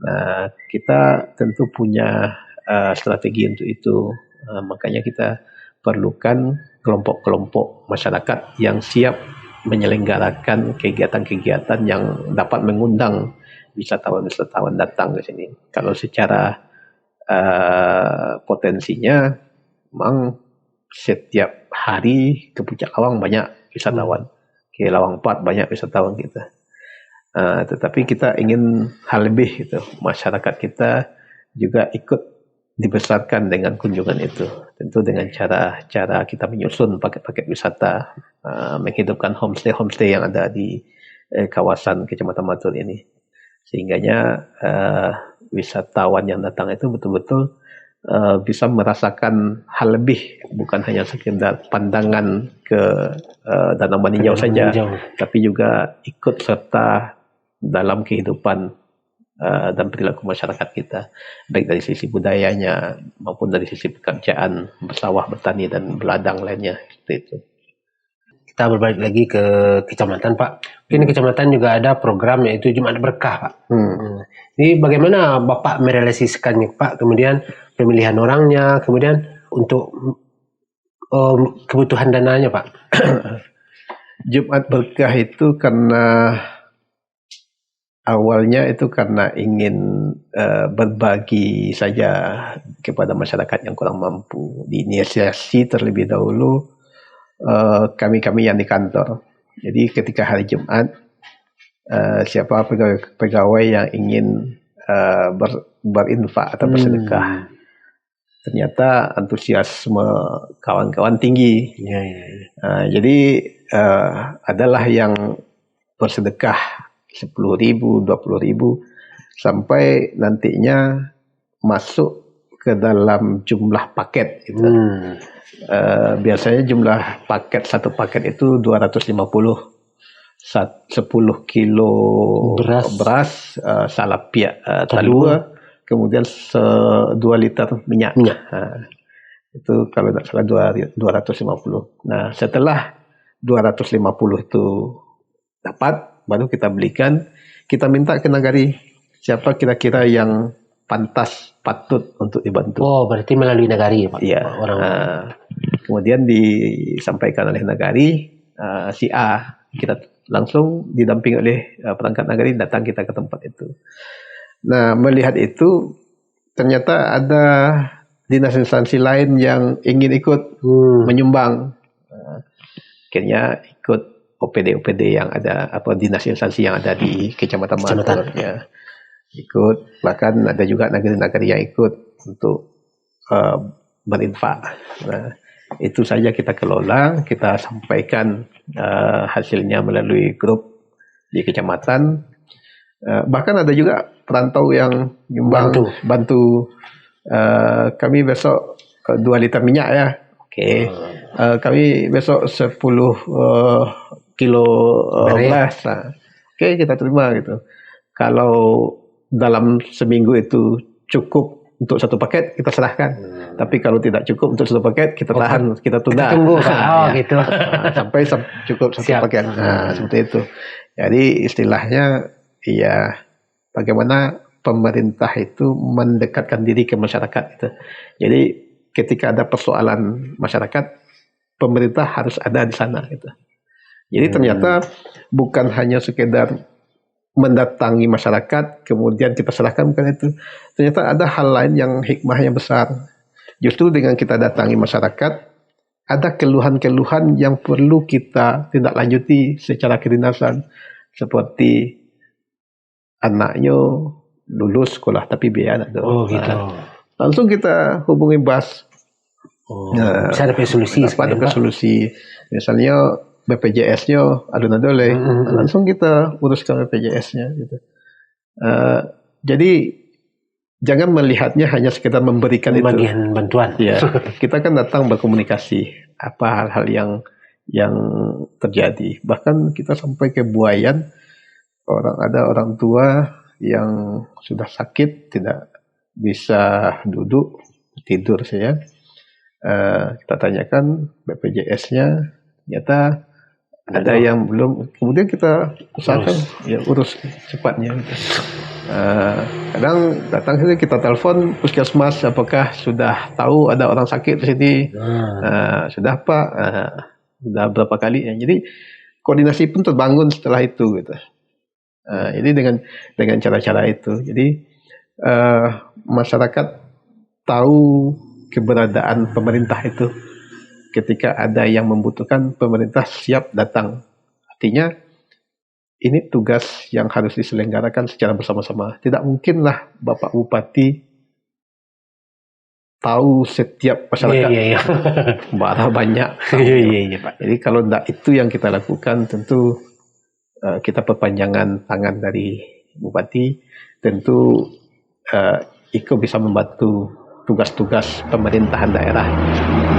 Nah, kita tentu punya strategi untuk itu. Makanya kita perlukan kelompok-kelompok masyarakat yang siap menyelenggarakan kegiatan-kegiatan yang dapat mengundang wisatawan-wisatawan datang ke sini. Kalau secara potensinya, memang setiap hari ke Puncak Lawang banyak wisatawan, ke Lawang Pat banyak wisatawan kita. Tetapi kita ingin hal lebih gitu. Masyarakat kita juga ikut dibesarkan dengan kunjungan itu. Tentu dengan cara kita menyusun paket-paket wisata, menghidupkan homestay yang ada di kawasan Kecamatan Matur ini. Sehingganya wisatawan yang datang itu betul-betul bisa merasakan hal lebih, bukan hanya sekedar pandangan ke Danau Maninjau saja, tapi juga ikut serta dalam kehidupan dan perilaku masyarakat kita, baik dari sisi budayanya maupun dari sisi pekerjaan, bersawah, bertani, dan beladang lainnya. Seperti itu. Kita berbalik lagi ke kecamatan Pak. Mungkin kecamatan juga ada program yaitu Jumat Berkah Pak. Ini bagaimana Bapak merealisasikannya Pak? Kemudian pemilihan orangnya, kemudian untuk kebutuhan dananya Pak. Jumat Berkah itu karena awalnya itu karena ingin berbagi saja kepada masyarakat yang kurang mampu. Diinisiasi terlebih dahulu kami yang di kantor. Jadi ketika hari Jumat, siapa pegawai yang ingin berinfak atau bersedekah, ternyata antusiasme kawan-kawan tinggi. Jadi adalah yang bersedekah 10.000, 20.000, sampai nantinya masuk ke dalam jumlah paket gitu. Biasanya jumlah paket, satu paket itu 250, 10 kilo beras, salapia talua, kemudian 2 liter minyak. Itu kalau tidak salah 250. Nah, setelah 250 itu dapat, baru kita belikan, kita minta ke nagari siapa kira-kira yang patut untuk dibantu. Oh, berarti melalui nagari ya Pak? Iya. Kemudian disampaikan oleh nagari, si A, kita langsung didampingi oleh perangkat nagari, datang kita ke tempat itu. Nah, melihat itu ternyata ada dinas instansi lain yang ingin ikut menyumbang. Akhirnya ikut OPD yang ada, dinas instansi yang ada di Kecamatan Matur. Ya. ikut, bahkan ada juga negeri-negeri yang ikut untuk berinfak. Nah, itu saja kita kelola, kita sampaikan hasilnya melalui grup di kecamatan. Bahkan ada juga perantau yang nyumbang bantu. Kami besok 2 liter minyak ya. Oke. Kami besok 10 kilo beras. Oke, kita terima gitu. Kalau dalam seminggu itu cukup untuk 1 paket, kita serahkan. Tapi kalau tidak cukup untuk 1 paket, kita tahan, kita tunda. Kita tunggu, Pak. Gitu. Sampai cukup 1 paket. Seperti itu. Jadi istilahnya ya bagaimana pemerintah itu mendekatkan diri ke masyarakat itu. Jadi ketika ada persoalan masyarakat, pemerintah harus ada di sana gitu. Jadi ternyata bukan hanya sekedar mendatangi masyarakat kemudian kita serahkan, bukan itu. Ternyata ada hal lain yang hikmahnya besar. Justru dengan kita datangi masyarakat, ada keluhan-keluhan yang perlu kita tindak lanjuti secara kedinasan, seperti anaknya lulus sekolah tapi biaya anak gitu. Langsung kita hubungi BAS. Bisa ada solusi. Ada solusi. Misalnya BPJS-nya alun-alun, langsung kita uruskan BPJS-nya gitu. Jadi jangan melihatnya hanya sekedar memberikan bagian bantuan. Ya, kita kan datang berkomunikasi apa hal-hal yang terjadi. Bahkan kita sampai ke Buayan, ada orang tua yang sudah sakit, tidak bisa duduk, tidur saja. Kita tanyakan BPJS-nya, ternyata ada yang belum. Kemudian kita usahakan urus cepatnya. Kadang datang sini kita telepon puskesmas, apakah sudah tahu ada orang sakit di sini? Sudah Pak, sudah berapa kali? Jadi koordinasi pun terbangun setelah itu gitu. Jadi dengan cara-cara itu, jadi masyarakat tahu keberadaan pemerintah itu. Ketika ada yang membutuhkan, pemerintah siap datang. Artinya ini tugas yang harus diselenggarakan secara bersama-sama. Tidak mungkinlah Bapak Bupati tahu setiap masyarakat. Barang banyak. Pak. Jadi kalau tidak itu yang kita lakukan, tentu kita perpanjangan tangan dari Bupati. Tentu Iko bisa membantu tugas-tugas pemerintahan daerah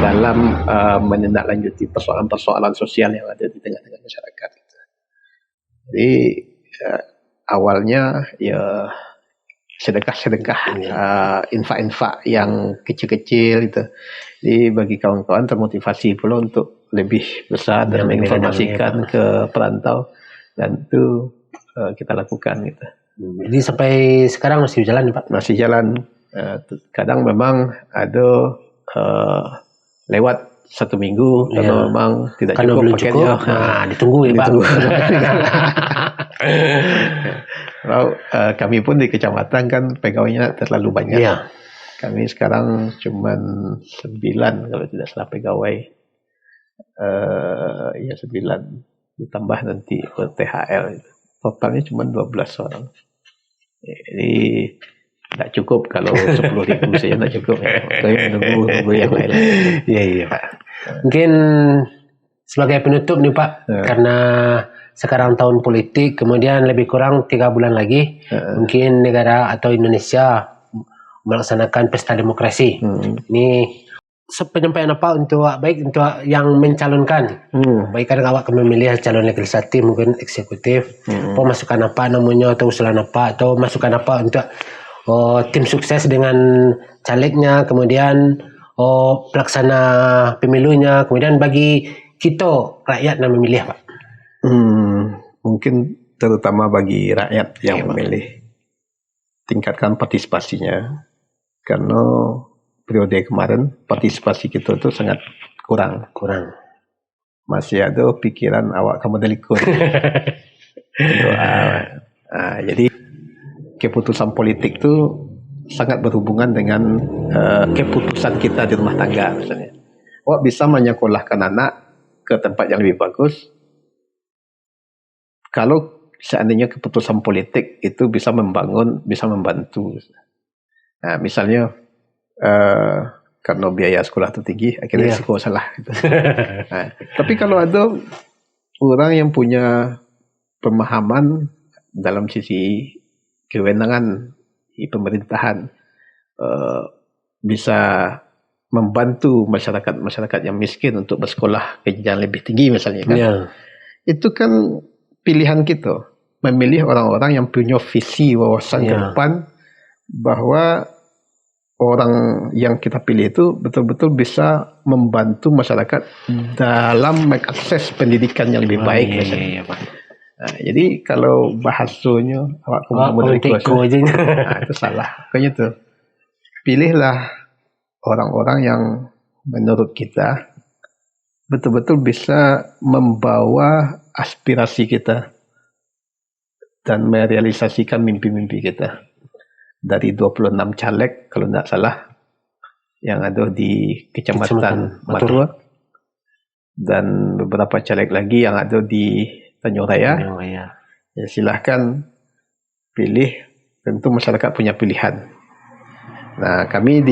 dalam menindaklanjuti persoalan-persoalan sosial yang ada di tengah-tengah masyarakat. Jadi awalnya ya sedekah-sedekah, infak-infak yang kecil-kecil itu. Jadi bagi kawan-kawan termotivasi pula untuk lebih besar dan menginformasikan ke perantau, dan itu kita lakukan gitu. Jadi sampai sekarang masih jalan Pak? Masih jalan. Kadang memang ada lewat 1 minggu kalau memang tidak cukup paketnya. Ditunggu ya Pak. Kalau kami pun di kecamatan kan pegawainya terlalu banyak. Kami sekarang cuma 9 kalau tidak salah pegawai. 9 ditambah nanti THL. Totalnya cuma 12 orang. Jadi tidak cukup kalau 10.000 saja tidak cukup. Makanya menunggu yang lain. Iya Pak. Mungkin sebagai penutup nih Pak, karena sekarang tahun politik, kemudian lebih kurang 3 bulan lagi, mungkin negara atau Indonesia melaksanakan pesta demokrasi. Ini penyampaian apa untuk yang mencalonkan? Baik kan awak memilih calon legislatif, mungkin eksekutif, masukan apa namanya, atau usulan apa, atau masukan apa untuk tim sukses dengan calegnya, kemudian pelaksana pemilunya, kemudian bagi kita rakyat yang memilih Pak. Mungkin terutama bagi rakyat yang memilih, tingkatkan partisipasinya, karena periode kemarin partisipasi kita itu sangat kurang. Masih ada pikiran awak kamu delikun. Jadi keputusan politik itu sangat berhubungan dengan keputusan kita di rumah tangga misalnya. Awak bisa menyekolahkan anak ke tempat yang lebih bagus kalau seandainya keputusan politik itu bisa membangun, bisa membantu. Nah, misalnya karena biaya sekolah itu tinggi, akhirnya Iya. sekolah salah. Gitu. Nah, tapi kalau ada orang yang punya pemahaman dalam sisi kewenangan di pemerintahan, bisa membantu masyarakat yang miskin untuk bersekolah ke jenjang lebih tinggi misalnya kan. Iya. Itu kan pilihan kita, memilih orang-orang yang punya visi wawasan ke depan, bahwa orang yang kita pilih itu betul-betul bisa membantu masyarakat dalam mengakses pendidikan yang lebih baik misalnya. Iya, Pak. Nah, jadi kalau bahasanya awak Politiko aja. itu salah. Makanya tuh pilihlah orang-orang yang menurut kita betul-betul bisa membawa aspirasi kita dan merealisasikan mimpi-mimpi kita. Dari 26 caleg kalau tidak salah yang ada di Kecamatan Matua, dan beberapa caleg lagi yang ada di Tanjung Raya. Ya, silahkan pilih, tentu masyarakat punya pilihan. Nah, kami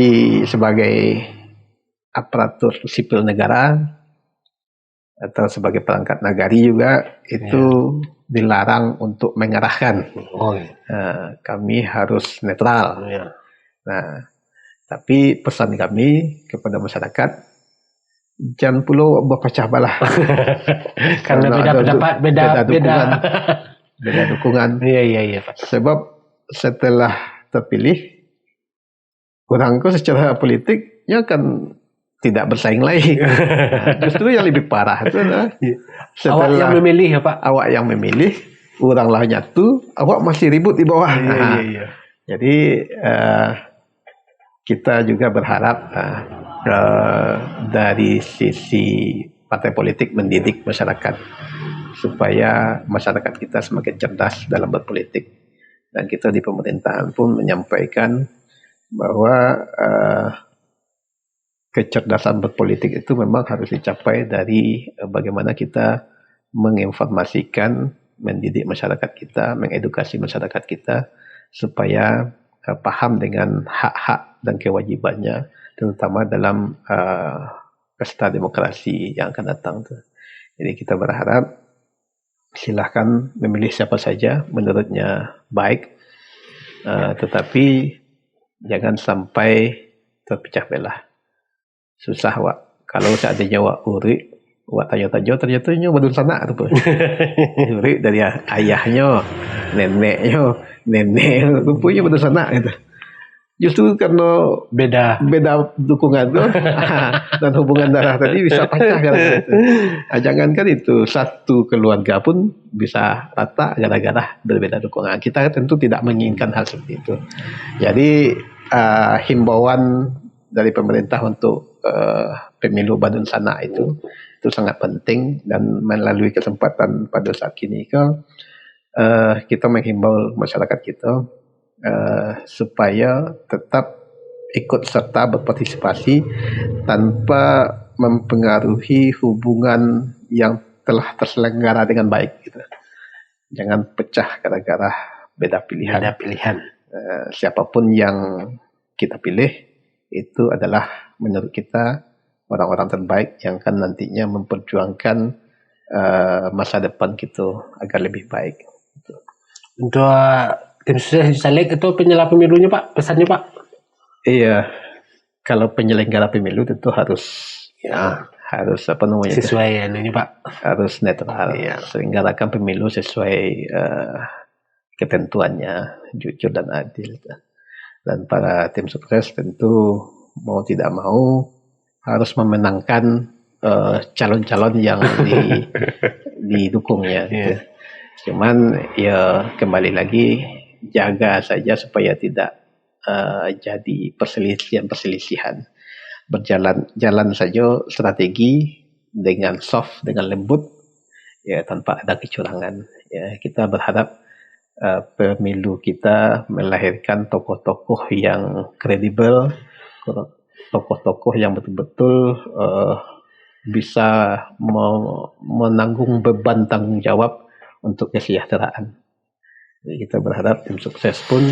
sebagai aparatur sipil negara atau sebagai perangkat nagari juga itu dilarang untuk mengarahkan. Kami harus netral. Nah, tapi pesan kami kepada masyarakat, jangan pula berpecah belah. Karena beda pendapat, beda dukungan. Iya, Pak. Sebab setelah terpilih, orangku secara politiknya kan tidak bersaing lagi. Nah, justru yang lebih parah itu adalah setelah awak yang memilih ya Pak. Awak yang memilih, oranglah nyatu, awak masih ribut di bawah. Iya. Jadi kita juga berharap dari sisi partai politik mendidik masyarakat supaya masyarakat kita semakin cerdas dalam berpolitik, dan kita di pemerintahan pun menyampaikan bahwa kecerdasan berpolitik itu memang harus dicapai dari bagaimana kita menginformasikan, mendidik masyarakat kita, mengedukasi masyarakat kita supaya paham dengan hak-hak dan kewajibannya, terutama dalam pesta demokrasi yang akan datang. Jadi kita berharap silahkan memilih siapa saja menurutnya baik, tetapi jangan sampai terpecah belah. Susah wak, kalau seandainya wak uri, wak tanya-tanya ternyata badun sana tu pun. Uri dari ayahnya, nenek rupanya badun sana gitu. Justru karena beda dukungan tuh dan hubungan darah tadi bisa pecah gara-gara itu. Jangankan itu, satu keluarga pun bisa rata gara-gara berbeda dukungan. Kita tentu tidak menginginkan hal seperti itu. Jadi himbauan dari pemerintah untuk pemilu badun sana itu sangat penting, dan melalui kesempatan pada saat ini kita menghimbau masyarakat kita supaya tetap ikut serta berpartisipasi tanpa mempengaruhi hubungan yang telah terselenggara dengan baik gitu. Jangan pecah gara-gara beda pilihan. Siapapun yang kita pilih itu adalah menurut kita orang-orang terbaik yang akan nantinya memperjuangkan masa depan kita agar lebih baik. Untuk tim sukses Salek itu penyelenggara pemilunya Pak, pesannya Pak? Iya, kalau penyelenggara pemilu tentu harus apa namanya? Sesuai ini Pak. Harus netral. Selenggarakan pemilu sesuai ketentuannya, jujur dan adil. Dan para tim sukses tentu mau tidak mau harus memenangkan calon-calon yang didukungnya. Gitu. Cuman ya kembali lagi, jaga saja supaya tidak jadi perselisihan. Jalan saja strategi dengan soft, dengan lembut, ya tanpa ada kecurangan. Ya, kita berharap pemilu kita melahirkan tokoh-tokoh yang kredibel, tokoh-tokoh yang betul-betul bisa menanggung beban tanggung jawab untuk kesejahteraan Jadi kita berharap tim sukses pun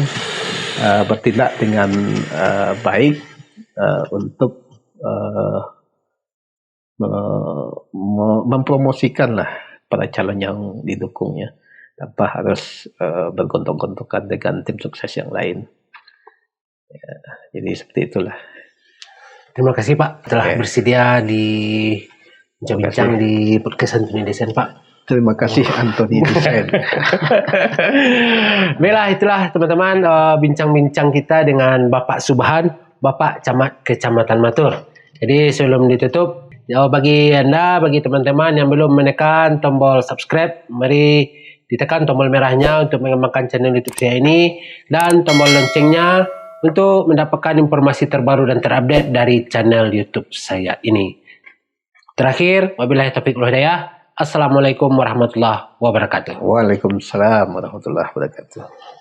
bertindak dengan baik untuk mempromosikan lah para calon yang didukungnya tanpa harus bergontok-gontokan dengan tim sukses yang lain. Ya, jadi seperti itulah. Terima kasih Pak telah bersedia di bincang-bincang di podcast Antoni Desain Pak. Terima kasih Antoni Desain. Baiklah, itulah teman-teman bincang-bincang kita dengan Bapak Subhan, Bapak Camat Kecamatan Matur. Jadi sebelum ditutup, bagi teman-teman yang belum menekan tombol subscribe, mari ditekan tombol merahnya untuk mengembangkan channel YouTube saya ini dan tombol loncengnya untuk mendapatkan informasi terbaru dan terupdate dari channel YouTube saya ini. Terakhir, wabillahi taufiq wal hidayah. Assalamualaikum warahmatullahi wabarakatuh. Waalaikumsalam warahmatullahi wabarakatuh.